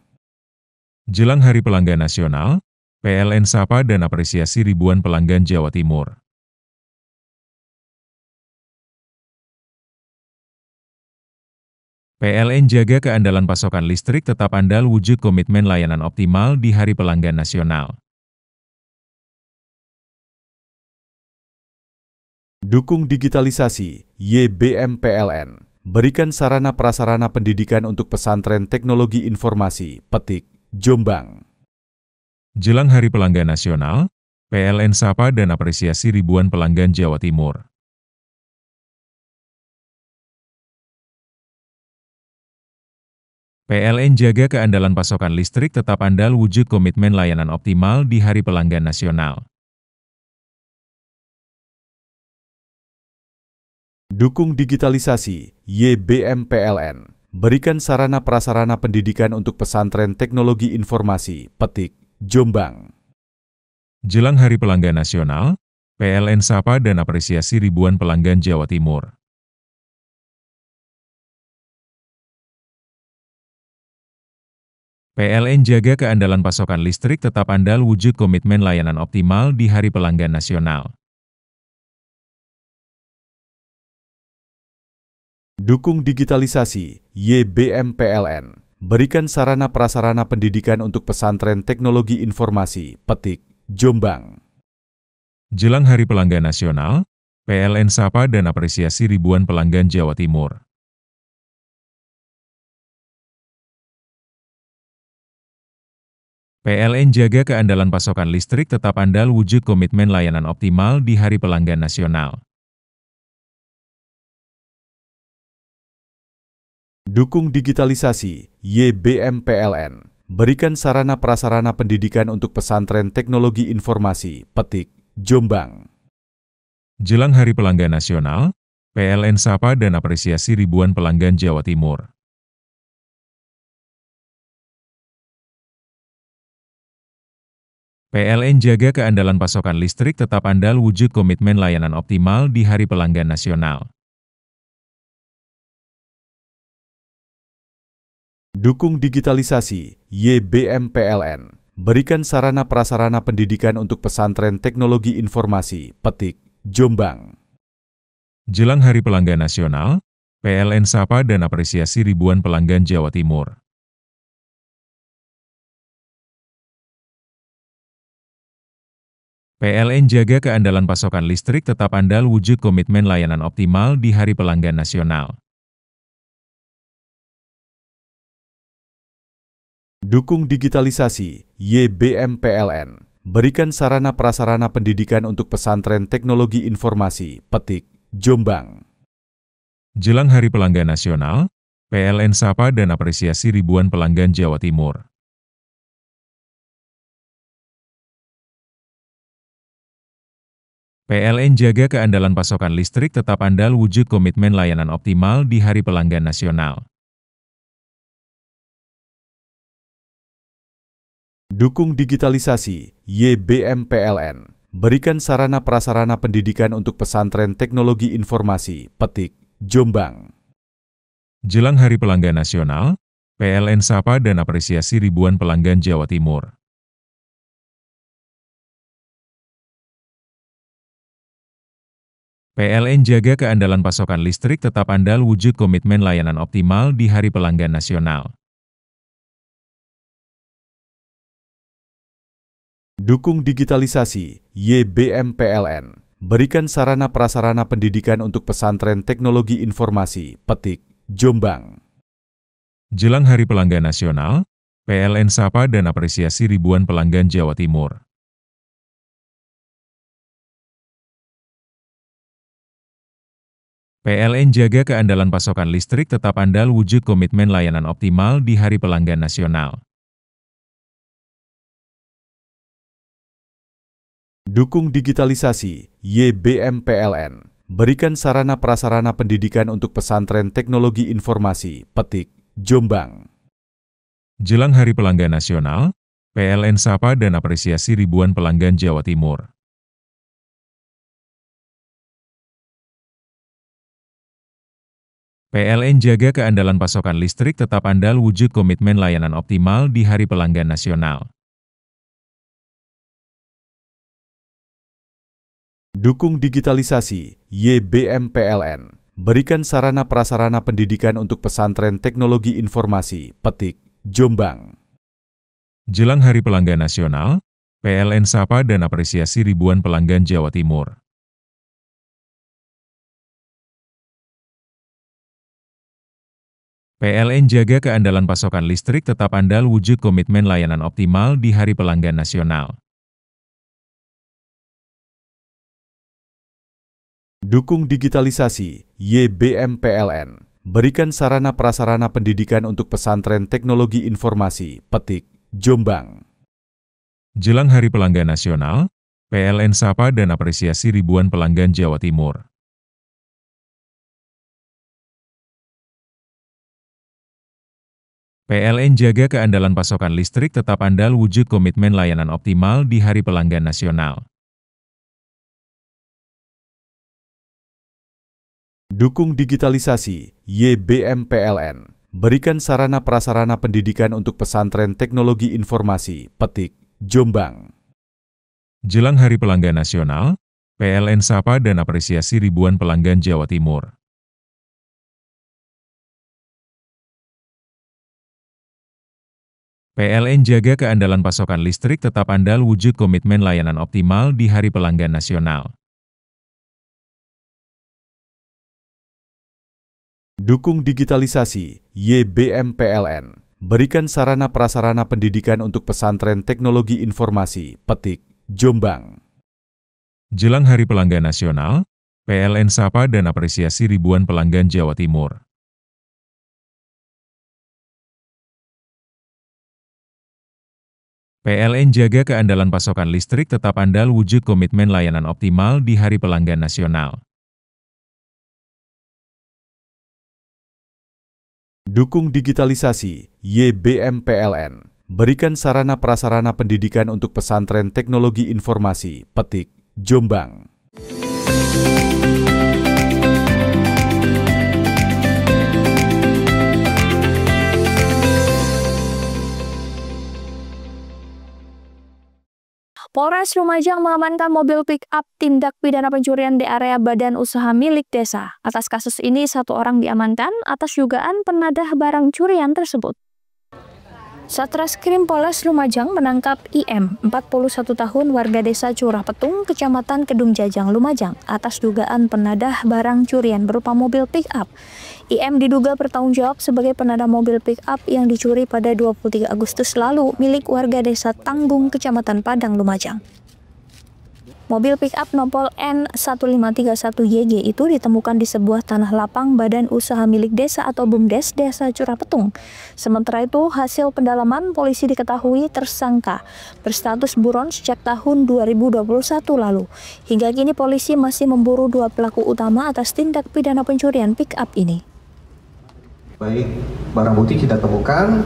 Jelang Hari Pelanggan Nasional, PLN sapa dan apresiasi ribuan pelanggan Jawa Timur. PLN jaga keandalan pasokan listrik tetap andal wujud komitmen layanan optimal di Hari Pelanggan Nasional. Dukung digitalisasi, YBM PLN. Berikan sarana prasarana pendidikan untuk pesantren teknologi informasi, Petik, Jombang. Jelang Hari Pelanggan Nasional, PLN sapa dan apresiasi ribuan pelanggan Jawa Timur. PLN jaga keandalan pasokan listrik tetap andal wujud komitmen layanan optimal di Hari Pelanggan Nasional. Dukung digitalisasi, YBM PLN. Berikan sarana prasarana pendidikan untuk pesantren teknologi informasi, Petik, Jombang. Jelang Hari Pelanggan Nasional, PLN sapa dan apresiasi ribuan pelanggan Jawa Timur. PLN jaga keandalan pasokan listrik tetap andal wujud komitmen layanan optimal di Hari Pelanggan Nasional. Dukung digitalisasi, YBM PLN. Berikan sarana prasarana pendidikan untuk pesantren teknologi informasi, Petik, Jombang. Jelang Hari Pelanggan Nasional, PLN sapa dan apresiasi ribuan pelanggan Jawa Timur. PLN jaga keandalan pasokan listrik tetap andal wujud komitmen layanan optimal di Hari Pelanggan Nasional. Dukung digitalisasi, YBM PLN. Berikan sarana prasarana pendidikan untuk pesantren teknologi informasi, Petik, Jombang. Jelang Hari Pelanggan Nasional, PLN sapa dan apresiasi ribuan pelanggan Jawa Timur. PLN jaga keandalan pasokan listrik tetap andal wujud komitmen layanan optimal di Hari Pelanggan Nasional. Dukung digitalisasi, YBM PLN. Berikan sarana prasarana pendidikan untuk pesantren teknologi informasi, Petik, Jombang. Jelang Hari Pelanggan Nasional, PLN sapa dan apresiasi ribuan pelanggan Jawa Timur. PLN jaga keandalan pasokan listrik tetap andal wujud komitmen layanan optimal di Hari Pelanggan Nasional. Dukung digitalisasi, YBM PLN. Berikan sarana prasarana pendidikan untuk pesantren teknologi informasi, Petik, Jombang. Jelang Hari Pelanggan Nasional, PLN sapa dan apresiasi ribuan pelanggan Jawa Timur. PLN jaga keandalan pasokan listrik tetap andal wujud komitmen layanan optimal di Hari Pelanggan Nasional. Dukung digitalisasi, YBM PLN. Berikan sarana prasarana pendidikan untuk pesantren teknologi informasi, Petik, Jombang. Jelang Hari Pelanggan Nasional, PLN sapa dan apresiasi ribuan pelanggan Jawa Timur. PLN jaga keandalan pasokan listrik tetap andal wujud komitmen layanan optimal di Hari Pelanggan Nasional. Dukung digitalisasi, YBM PLN. Berikan sarana prasarana pendidikan untuk pesantren teknologi informasi, Petik, Jombang. Jelang Hari Pelanggan Nasional, PLN sapa dan apresiasi ribuan pelanggan Jawa Timur. PLN jaga keandalan pasokan listrik tetap andal wujud komitmen layanan optimal di Hari Pelanggan Nasional. Dukung digitalisasi, YBM PLN. Berikan sarana prasarana pendidikan untuk pesantren teknologi informasi, Petik, Jombang. Jelang Hari Pelanggan Nasional, PLN sapa dan apresiasi ribuan pelanggan Jawa Timur. PLN jaga keandalan pasokan listrik tetap andal wujud komitmen layanan optimal di Hari Pelanggan Nasional. Dukung digitalisasi, YBM PLN. Berikan sarana prasarana pendidikan untuk pesantren teknologi informasi, Petik, Jombang. Jelang Hari Pelanggan Nasional, PLN sapa dan apresiasi ribuan pelanggan Jawa Timur. PLN jaga keandalan pasokan listrik tetap andal wujud komitmen layanan optimal di Hari Pelanggan Nasional. Dukung digitalisasi, YBM PLN. Berikan sarana prasarana pendidikan untuk pesantren teknologi informasi, Petik, Jombang. Jelang Hari Pelanggan Nasional, PLN sapa dan apresiasi ribuan pelanggan Jawa Timur. PLN jaga keandalan pasokan listrik tetap andal wujud komitmen layanan optimal di Hari Pelanggan Nasional. Dukung digitalisasi, YBM PLN. Berikan sarana prasarana pendidikan untuk pesantren teknologi informasi, Petik, Jombang. Jelang Hari Pelanggan Nasional, PLN sapa dan apresiasi ribuan pelanggan Jawa Timur. PLN jaga keandalan pasokan listrik tetap andal wujud komitmen layanan optimal di Hari Pelanggan Nasional. Dukung digitalisasi, YBM PLN. Berikan sarana prasarana pendidikan untuk pesantren teknologi informasi, Petik, Jombang. Jelang Hari Pelanggan Nasional, PLN sapa dan apresiasi ribuan pelanggan Jawa Timur. PLN jaga keandalan pasokan listrik tetap andal wujud komitmen layanan optimal di Hari Pelanggan Nasional. Dukung digitalisasi, YBM PLN. Berikan sarana prasarana pendidikan untuk pesantren teknologi informasi, Petik, Jombang. Polres Lumajang mengamankan mobil pick-up tindak pidana pencurian di area badan usaha milik desa. Atas kasus ini, 1 orang diamankan atas dugaan penadah barang curian tersebut. Satreskrim Polres Lumajang menangkap IM, 41 tahun, warga desa Curah Petung, Kecamatan Kedung Jajang, Lumajang, atas dugaan penadah barang curian berupa mobil pick-up. IM diduga bertanggung jawab sebagai penadah mobil pick-up yang dicuri pada 23 Agustus lalu milik warga desa Tanggung, Kecamatan Padang, Lumajang. Mobil pick-up nomor N1531YG itu ditemukan di sebuah tanah lapang badan usaha milik desa atau BUMDes Desa Curah Petung. Sementara itu, hasil pendalaman polisi diketahui tersangka berstatus buron sejak tahun 2021 lalu. Hingga kini polisi masih memburu 2 pelaku utama atas tindak pidana pencurian pick-up ini. Baik, barang bukti kita temukan,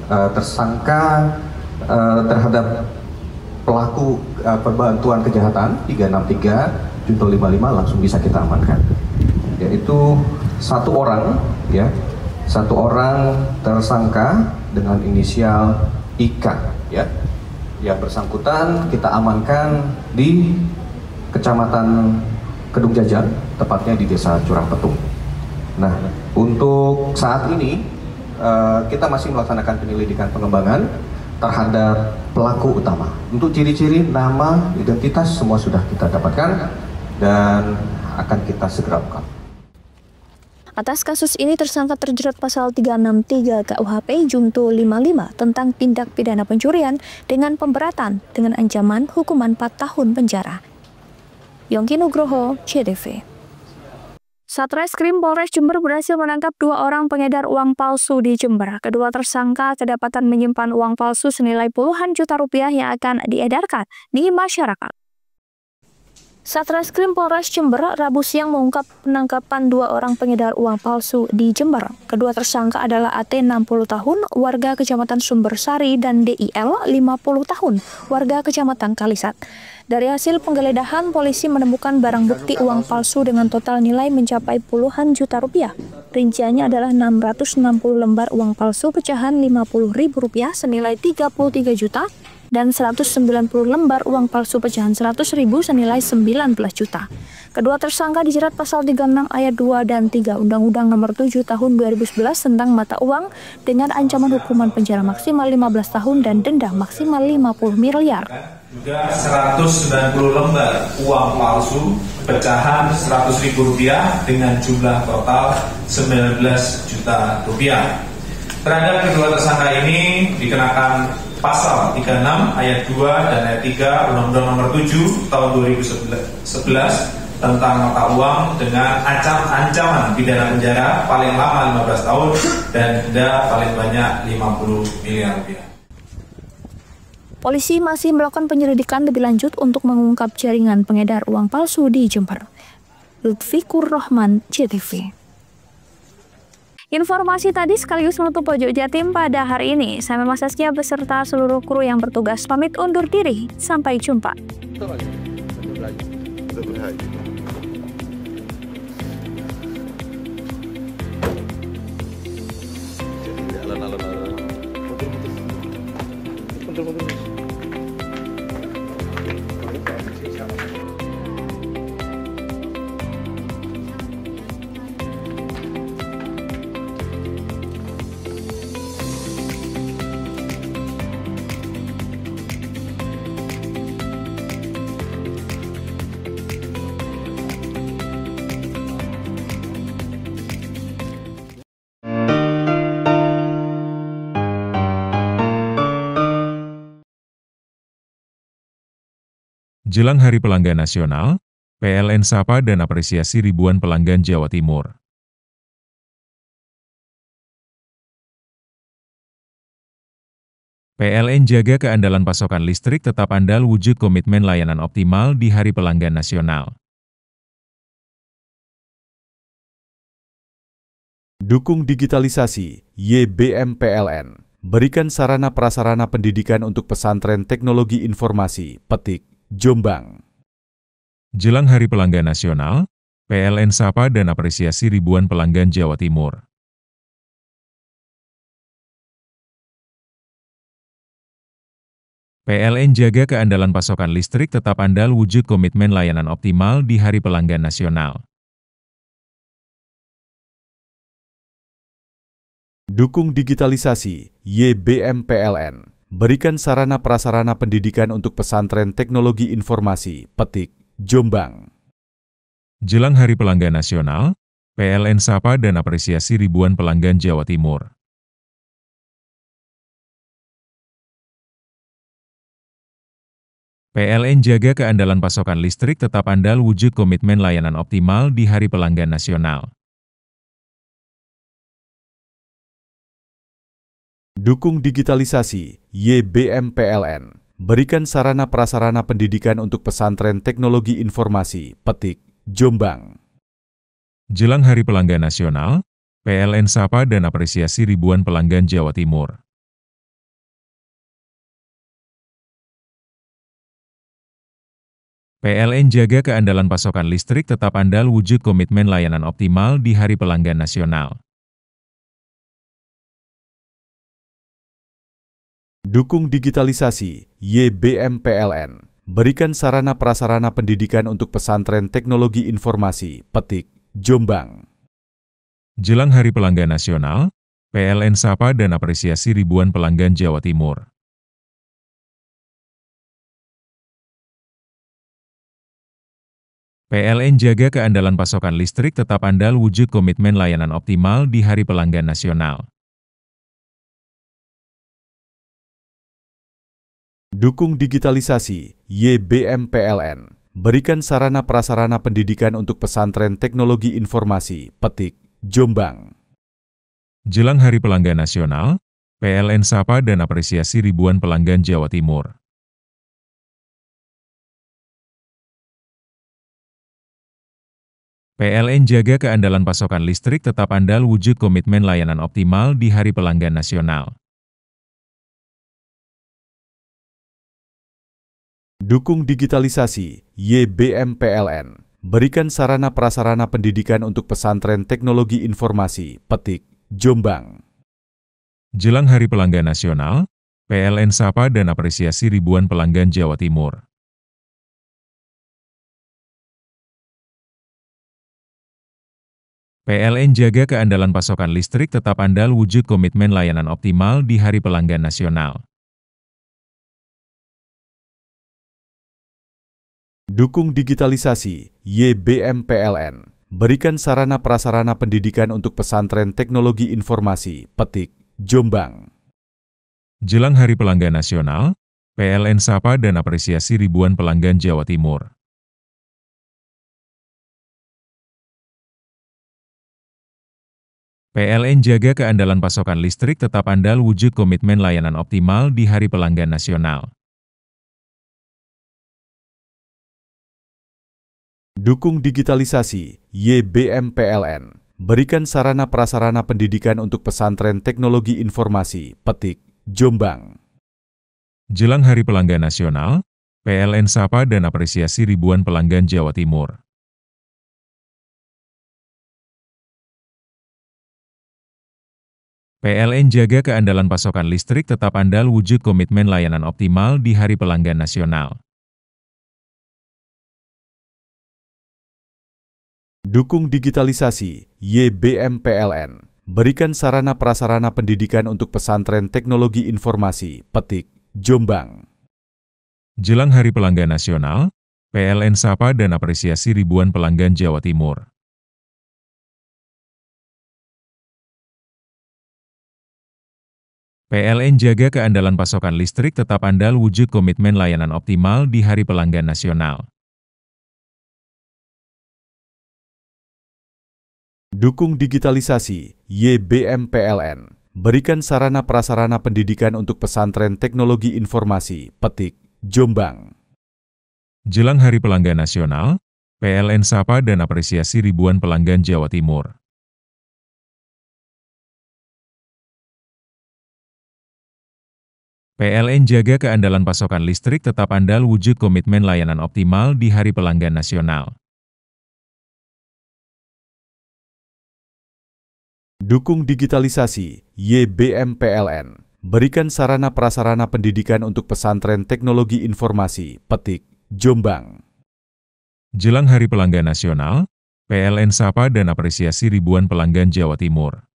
tersangka terhadap pelaku perbantuan kejahatan 363 junto 55 langsung bisa kita amankan, yaitu 1 orang, ya, 1 orang tersangka dengan inisial IK, ya, yang bersangkutan kita amankan di Kecamatan Kedung Jajang, tepatnya di Desa Curah Petung. Nah, untuk saat ini kita masih melaksanakan penyelidikan pengembangan terhadap pelaku utama. Untuk ciri-ciri, nama, identitas semua sudah kita dapatkan dan akan kita segera ungkap. Atas kasus ini tersangka terjerat pasal 363 KUHP junto 55 tentang tindak pidana pencurian dengan pemberatan dengan ancaman hukuman 4 tahun penjara. Yongki Nugroho, CTV. Satreskrim Polres Jember berhasil menangkap 2 orang pengedar uang palsu di Jember. Kedua tersangka kedapatan menyimpan uang palsu senilai puluhan juta rupiah yang akan diedarkan di masyarakat. Satreskrim Polres Jember Rabu siang mengungkap penangkapan 2 orang pengedar uang palsu di Jember. Kedua tersangka adalah AT 60 tahun, warga Kecamatan Sumbersari, dan DIL 50 tahun, warga Kecamatan Kalisat. Dari hasil penggeledahan, polisi menemukan barang bukti uang palsu dengan total nilai mencapai puluhan juta rupiah. Rinciannya adalah 660 lembar uang palsu pecahan Rp50.000 senilai 33 juta, dan 190 lembar uang palsu pecahan 100.000 senilai 19 juta. Kedua tersangka dijerat pasal 36 ayat 2 dan 3 Undang-Undang Nomor 7 Tahun 2011 tentang mata uang dengan ancaman hukuman penjara maksimal 15 tahun dan denda maksimal 50 miliar. Juga 190 lembar uang palsu pecahan Rp100.000 dengan jumlah total 19 juta rupiah. Terhadap kedua tersangka ini dikenakan pasal 36 ayat 2 dan ayat 3 Undang-Undang Nomor 7 Tahun 2011 tentang mata uang dengan ancaman pidana penjara paling lama 15 tahun dan denda paling banyak 50 miliar rupiah. Polisi masih melakukan penyelidikan lebih lanjut untuk mengungkap jaringan pengedar uang palsu di Jember. Lutfikur Rahman, JTV. Informasi tadi sekaligus menutup Pojok Jatim pada hari ini. Saya Mema Saskia beserta seluruh kru yang bertugas pamit undur diri. Sampai jumpa. Jelang Hari Pelanggan Nasional, PLN sapa dan apresiasi ribuan pelanggan Jawa Timur. PLN jaga keandalan pasokan listrik tetap andal wujud komitmen layanan optimal di Hari Pelanggan Nasional. Dukung digitalisasi, YBM PLN. Berikan sarana prasarana pendidikan untuk pesantren teknologi informasi, Petik, Jombang. Jelang Hari Pelanggan Nasional, PLN sapa dan apresiasi ribuan pelanggan Jawa Timur. PLN jaga keandalan pasokan listrik tetap andal wujud komitmen layanan optimal di Hari Pelanggan Nasional. Dukung digitalisasi, YBM PLN. Berikan sarana prasarana pendidikan untuk pesantren teknologi informasi, Petik, Jombang. Jelang Hari Pelanggan Nasional, PLN sapa dan apresiasi ribuan pelanggan Jawa Timur. PLN jaga keandalan pasokan listrik tetap andal wujud komitmen layanan optimal di Hari Pelanggan Nasional. Dukung digitalisasi, YBM PLN. Berikan sarana prasarana pendidikan untuk pesantren teknologi informasi, Petik, Jombang. Jelang Hari Pelanggan Nasional, PLN sapa dan apresiasi ribuan pelanggan Jawa Timur. PLN jaga keandalan pasokan listrik tetap andal wujud komitmen layanan optimal di Hari Pelanggan Nasional. Dukung digitalisasi, YBM PLN. Berikan sarana prasarana pendidikan untuk pesantren teknologi informasi, Petik, Jombang. Jelang Hari Pelanggan Nasional, PLN sapa dan apresiasi ribuan pelanggan Jawa Timur. PLN jaga keandalan pasokan listrik tetap andal wujud komitmen layanan optimal di Hari Pelanggan Nasional. Dukung digitalisasi, YBM PLN. berikan sarana prasarana pendidikan untuk pesantren teknologi informasi, Petik, Jombang. Jelang Hari Pelanggan Nasional, PLN sapa dan apresiasi ribuan pelanggan Jawa Timur. PLN jaga keandalan pasokan listrik tetap andal wujud komitmen layanan optimal di Hari Pelanggan Nasional. Dukung digitalisasi, YBM PLN. Berikan sarana prasarana pendidikan untuk pesantren teknologi informasi, Petik, Jombang. Jelang Hari Pelanggan Nasional, PLN sapa dan apresiasi ribuan pelanggan Jawa Timur. PLN jaga keandalan pasokan listrik tetap andal wujud komitmen layanan optimal di Hari Pelanggan Nasional. Dukung digitalisasi, YBM PLN. Berikan sarana prasarana pendidikan untuk pesantren teknologi informasi, Petik, Jombang. Jelang Hari Pelanggan Nasional, PLN sapa dan apresiasi ribuan pelanggan Jawa Timur. PLN jaga keandalan pasokan listrik tetap andal wujud komitmen layanan optimal di Hari Pelanggan Nasional. Dukung digitalisasi, YBM PLN. Berikan sarana prasarana pendidikan untuk pesantren teknologi informasi, Petik, Jombang. Jelang Hari Pelanggan Nasional, PLN sapa dan apresiasi ribuan pelanggan Jawa Timur. PLN jaga keandalan pasokan listrik tetap andal wujud komitmen layanan optimal di Hari Pelanggan Nasional. Dukung digitalisasi, YBM PLN. Berikan sarana prasarana pendidikan untuk pesantren teknologi informasi, Petik, Jombang. Jelang Hari Pelanggan Nasional, PLN sapa dan apresiasi ribuan pelanggan Jawa Timur. PLN jaga keandalan pasokan listrik tetap andal wujud komitmen layanan optimal di Hari Pelanggan Nasional. Dukung digitalisasi, YBM PLN. Berikan sarana prasarana pendidikan untuk pesantren teknologi informasi, Petik, Jombang. Jelang Hari Pelanggan Nasional, PLN sapa dan apresiasi ribuan pelanggan Jawa Timur. PLN jaga keandalan pasokan listrik tetap andal wujud komitmen layanan optimal di Hari Pelanggan Nasional. Dukung digitalisasi, YBM PLN. Berikan sarana prasarana pendidikan untuk pesantren teknologi informasi, Petik, Jombang. Jelang Hari Pelanggan Nasional, PLN sapa dan apresiasi ribuan pelanggan Jawa Timur.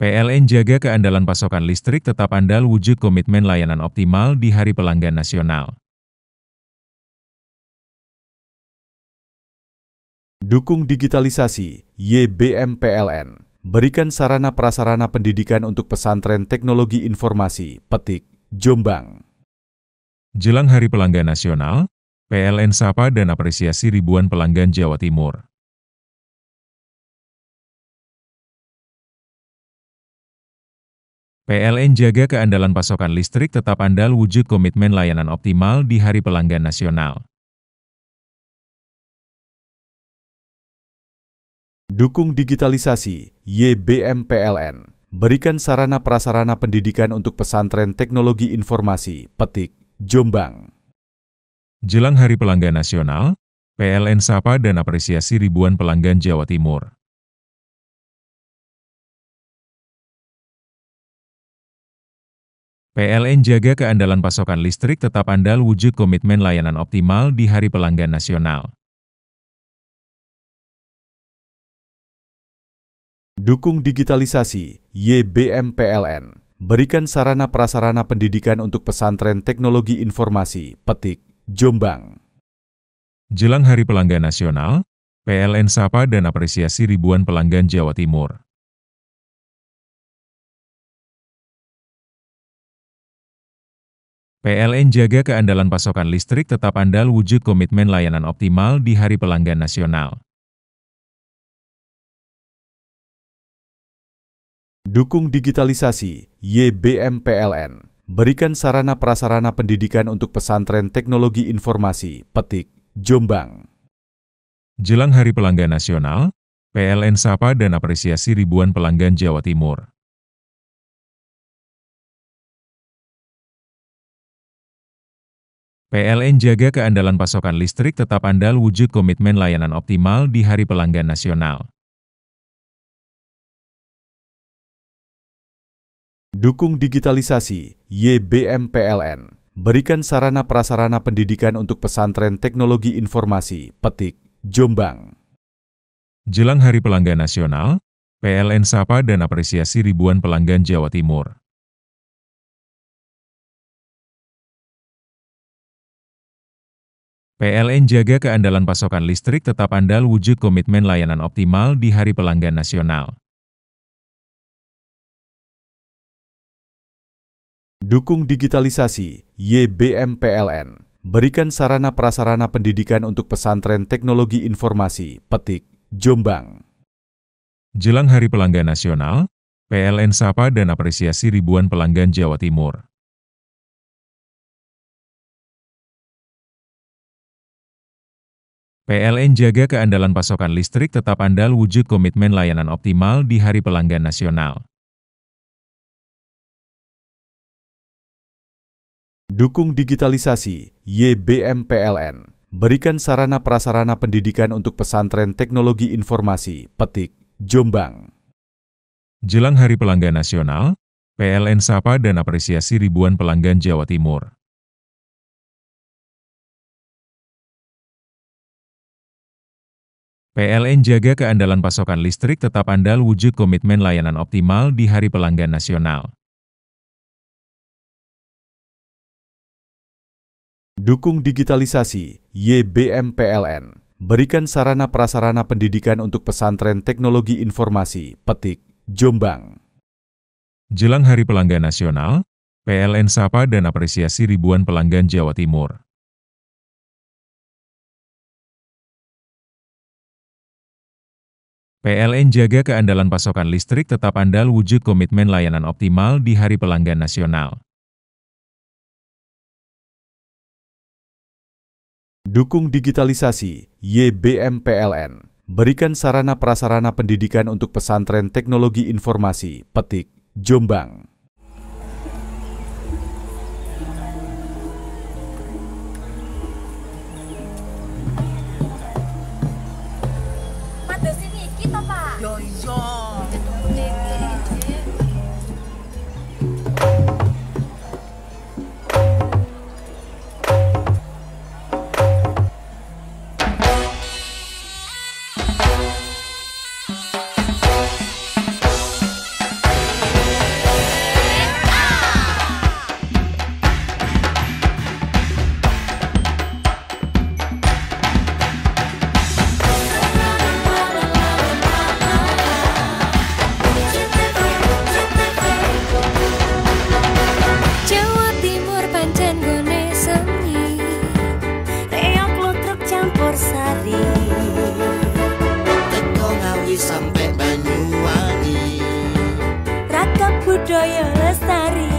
PLN jaga keandalan pasokan listrik tetap andal wujud komitmen layanan optimal di Hari Pelanggan Nasional. Dukung digitalisasi, YBM PLN. Berikan sarana prasarana pendidikan untuk pesantren teknologi informasi, Petik, Jombang. Jelang Hari Pelanggan Nasional, PLN sapa dan apresiasi ribuan pelanggan Jawa Timur. PLN jaga keandalan pasokan listrik tetap andal wujud komitmen layanan optimal di Hari Pelanggan Nasional. Dukung digitalisasi, YBM PLN. Berikan sarana prasarana pendidikan untuk pesantren teknologi informasi, Petik, Jombang. Jelang Hari Pelanggan Nasional, PLN sapa dan apresiasi ribuan pelanggan Jawa Timur. PLN jaga keandalan pasokan listrik tetap andal wujud komitmen layanan optimal di Hari Pelanggan Nasional. Dukung digitalisasi, YBM PLN. Berikan sarana prasarana pendidikan untuk pesantren teknologi informasi, Petik, Jombang. Jelang Hari Pelanggan Nasional, PLN sapa dan apresiasi ribuan pelanggan Jawa Timur. PLN jaga keandalan pasokan listrik tetap andal wujud komitmen layanan optimal di Hari Pelanggan Nasional. Dukung digitalisasi, YBM PLN. Berikan sarana prasarana pendidikan untuk pesantren teknologi informasi, Petik, Jombang. Jelang Hari Pelanggan Nasional, PLN sapa dan apresiasi ribuan pelanggan Jawa Timur. PLN jaga keandalan pasokan listrik tetap andal wujud komitmen layanan optimal di Hari Pelanggan Nasional. Dukung digitalisasi, YBM PLN. Berikan sarana prasarana pendidikan untuk pesantren teknologi informasi, Petik, Jombang. Jelang Hari Pelanggan Nasional, PLN sapa dan apresiasi ribuan pelanggan Jawa Timur. PLN jaga keandalan pasokan listrik tetap andal wujud komitmen layanan optimal di Hari Pelanggan Nasional. Dukung digitalisasi, YBM PLN. Berikan sarana prasarana pendidikan untuk pesantren teknologi informasi, Petik, Jombang. Jelang Hari Pelanggan Nasional, PLN sapa dan apresiasi ribuan pelanggan Jawa Timur. PLN jaga keandalan pasokan listrik tetap andal wujud komitmen layanan optimal di Hari Pelanggan Nasional. Dukung digitalisasi, YBM PLN. Berikan sarana prasarana pendidikan untuk pesantren teknologi informasi, Petik, Jombang. Jelang Hari Pelanggan Nasional, PLN sapa dan apresiasi ribuan pelanggan Jawa Timur. PLN jaga keandalan pasokan listrik tetap andal wujud komitmen layanan optimal di Hari Pelanggan Nasional. Dukung digitalisasi, YBM PLN. Berikan sarana prasarana pendidikan untuk pesantren teknologi informasi, Petik, Jombang. Jelang Hari Pelanggan Nasional, PLN sapa dan apresiasi ribuan pelanggan Jawa Timur. PLN jaga keandalan pasokan listrik tetap andal wujud komitmen layanan optimal di Hari Pelanggan Nasional. Dukung digitalisasi, YBM PLN. Berikan sarana prasarana pendidikan untuk pesantren teknologi informasi, Petik, Jombang. Sampai Banyuwangi, ragam budaya lestari.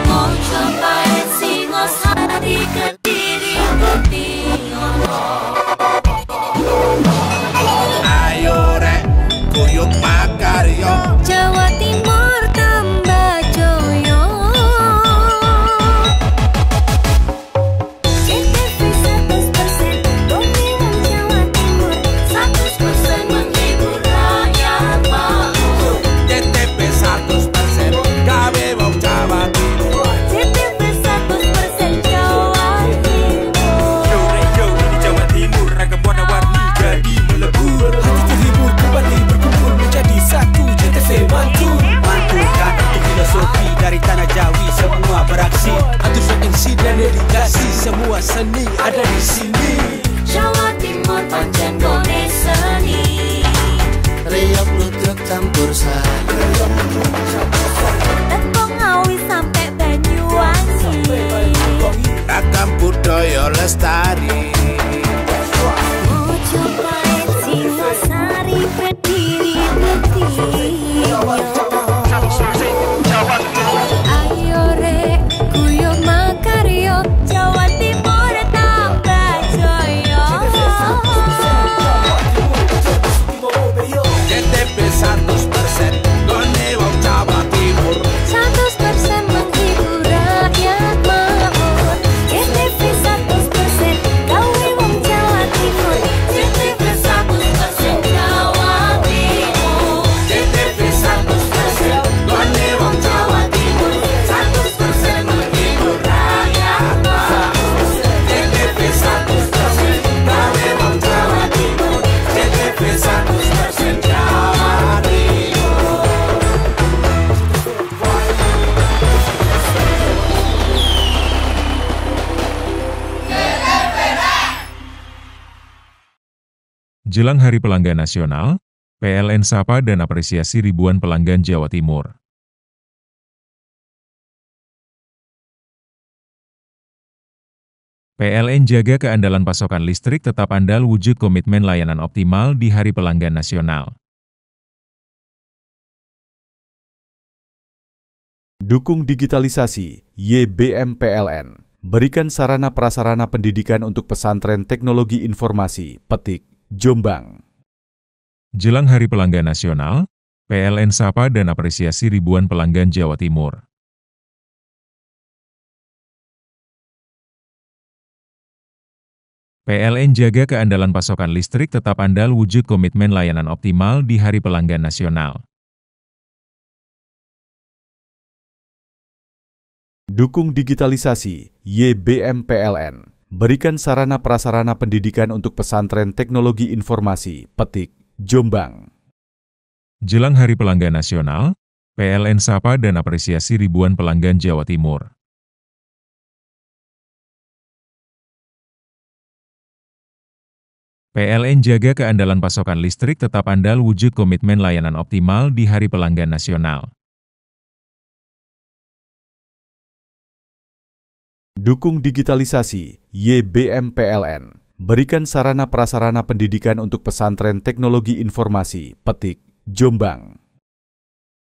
Mojo Paen Singosari Kediri Putih. Ayo rek guyub makarya Jawa Timur tambah joyo. CTV 100% dongeng Jawa Timur, 100% menghibur rakyat makmur. CTV 100% gawe wong Jawa Timur. CTV 100% Jawa Timur. Yo di Jawa Timur ragam warna-warni jadi melebur. Hati terhibur kembali berkumpul menjadi satu. CTV mantukan arti filosofi dari tanah Jawi, semua beraksi. Atur MC dan dedikasi, semua seni ada di sini. Jawa Timur pancen gone seni, reok lutruk campur sari. Teko Ngawi sampai Banyuwangi. Jelang Hari Pelanggan Nasional, PLN sapa dan apresiasi ribuan pelanggan Jawa Timur. PLN jaga keandalan pasokan listrik tetap andal wujud komitmen layanan optimal di Hari Pelanggan Nasional. Dukung digitalisasi, YBM PLN. Berikan sarana prasarana pendidikan untuk pesantren teknologi informasi, Petik, Jombang. Jelang Hari Pelanggan Nasional, PLN sapa dan apresiasi ribuan pelanggan Jawa Timur. PLN jaga keandalan pasokan listrik tetap andal wujud komitmen layanan optimal di Hari Pelanggan Nasional. Dukung digitalisasi, YBM PLN. Berikan sarana prasarana pendidikan untuk pesantren teknologi informasi, Petik, Jombang. Jelang Hari Pelanggan Nasional, PLN sapa dan apresiasi ribuan pelanggan Jawa Timur. PLN jaga keandalan pasokan listrik tetap andal wujud komitmen layanan optimal di Hari Pelanggan Nasional. Dukung digitalisasi, YBM PLN. Berikan sarana prasarana pendidikan untuk pesantren teknologi informasi, Petik, Jombang.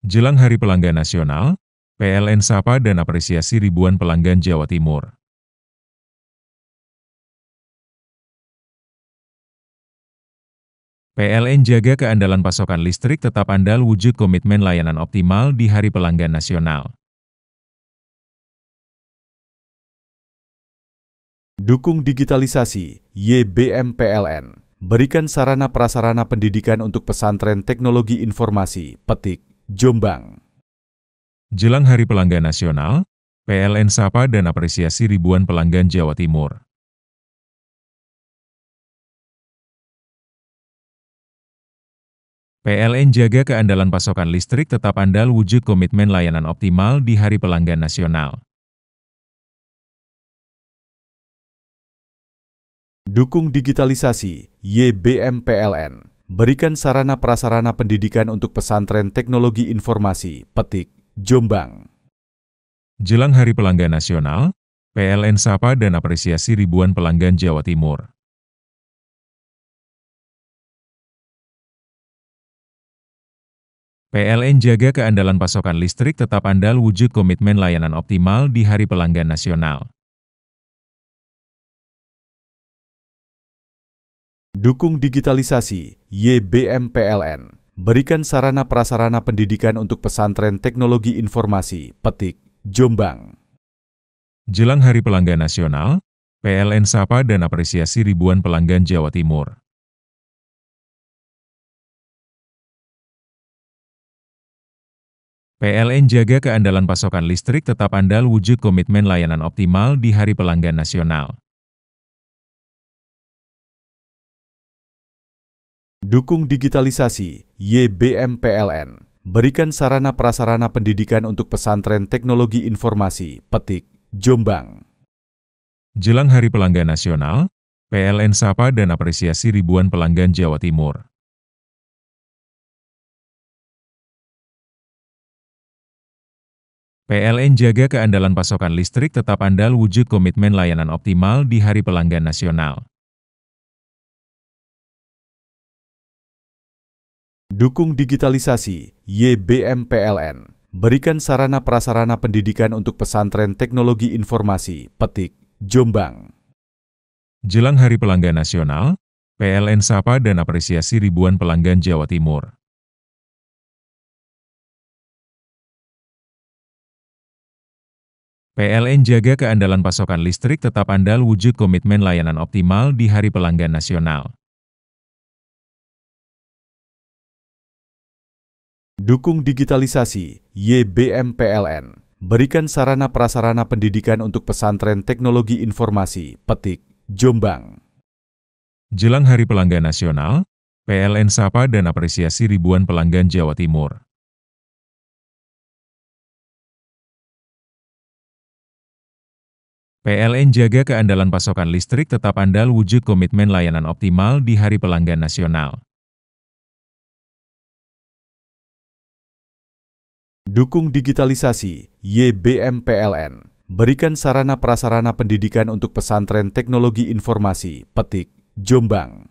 Jelang Hari Pelanggan Nasional, PLN sapa dan apresiasi ribuan pelanggan Jawa Timur. PLN jaga keandalan pasokan listrik tetap andal wujud komitmen layanan optimal di Hari Pelanggan Nasional. Dukung digitalisasi, YBM PLN. Berikan sarana prasarana pendidikan untuk pesantren teknologi informasi, Petik, Jombang. Jelang Hari Pelanggan Nasional, PLN sapa dan apresiasi ribuan pelanggan Jawa Timur. PLN jaga keandalan pasokan listrik tetap andal wujud komitmen layanan optimal di Hari Pelanggan Nasional. Dukung digitalisasi, YBM PLN. Berikan sarana prasarana pendidikan untuk pesantren teknologi informasi, Petik, Jombang. Jelang Hari Pelanggan Nasional, PLN sapa dan apresiasi ribuan pelanggan Jawa Timur. PLN jaga keandalan pasokan listrik tetap andal wujud komitmen layanan optimal di Hari Pelanggan Nasional. Dukung digitalisasi, YBM PLN. Berikan sarana prasarana pendidikan untuk pesantren teknologi informasi, Petik, Jombang. Jelang Hari Pelanggan Nasional, PLN sapa dan apresiasi ribuan pelanggan Jawa Timur. PLN jaga keandalan pasokan listrik tetap andal wujud komitmen layanan optimal di Hari Pelanggan Nasional. Dukung digitalisasi, YBM PLN. Berikan sarana prasarana pendidikan untuk pesantren teknologi informasi, Petik, Jombang. Jelang Hari Pelanggan Nasional, PLN sapa dan apresiasi ribuan pelanggan Jawa Timur. PLN jaga keandalan pasokan listrik tetap andal wujud komitmen layanan optimal di Hari Pelanggan Nasional. Dukung digitalisasi, YBM PLN. Berikan sarana prasarana pendidikan untuk pesantren teknologi informasi, Petik, Jombang. Jelang Hari Pelanggan Nasional, PLN sapa dan apresiasi ribuan pelanggan Jawa Timur. PLN jaga keandalan pasokan listrik tetap andal wujud komitmen layanan optimal di Hari Pelanggan Nasional. Dukung digitalisasi, YBM PLN. Berikan sarana prasarana pendidikan untuk pesantren teknologi informasi, Petik, Jombang. Jelang Hari Pelanggan Nasional, PLN sapa dan apresiasi ribuan pelanggan Jawa Timur. PLN jaga keandalan pasokan listrik tetap andal wujud komitmen layanan optimal di Hari Pelanggan Nasional. Dukung digitalisasi, YBM PLN. Berikan sarana prasarana pendidikan untuk pesantren teknologi informasi, Petik, Jombang.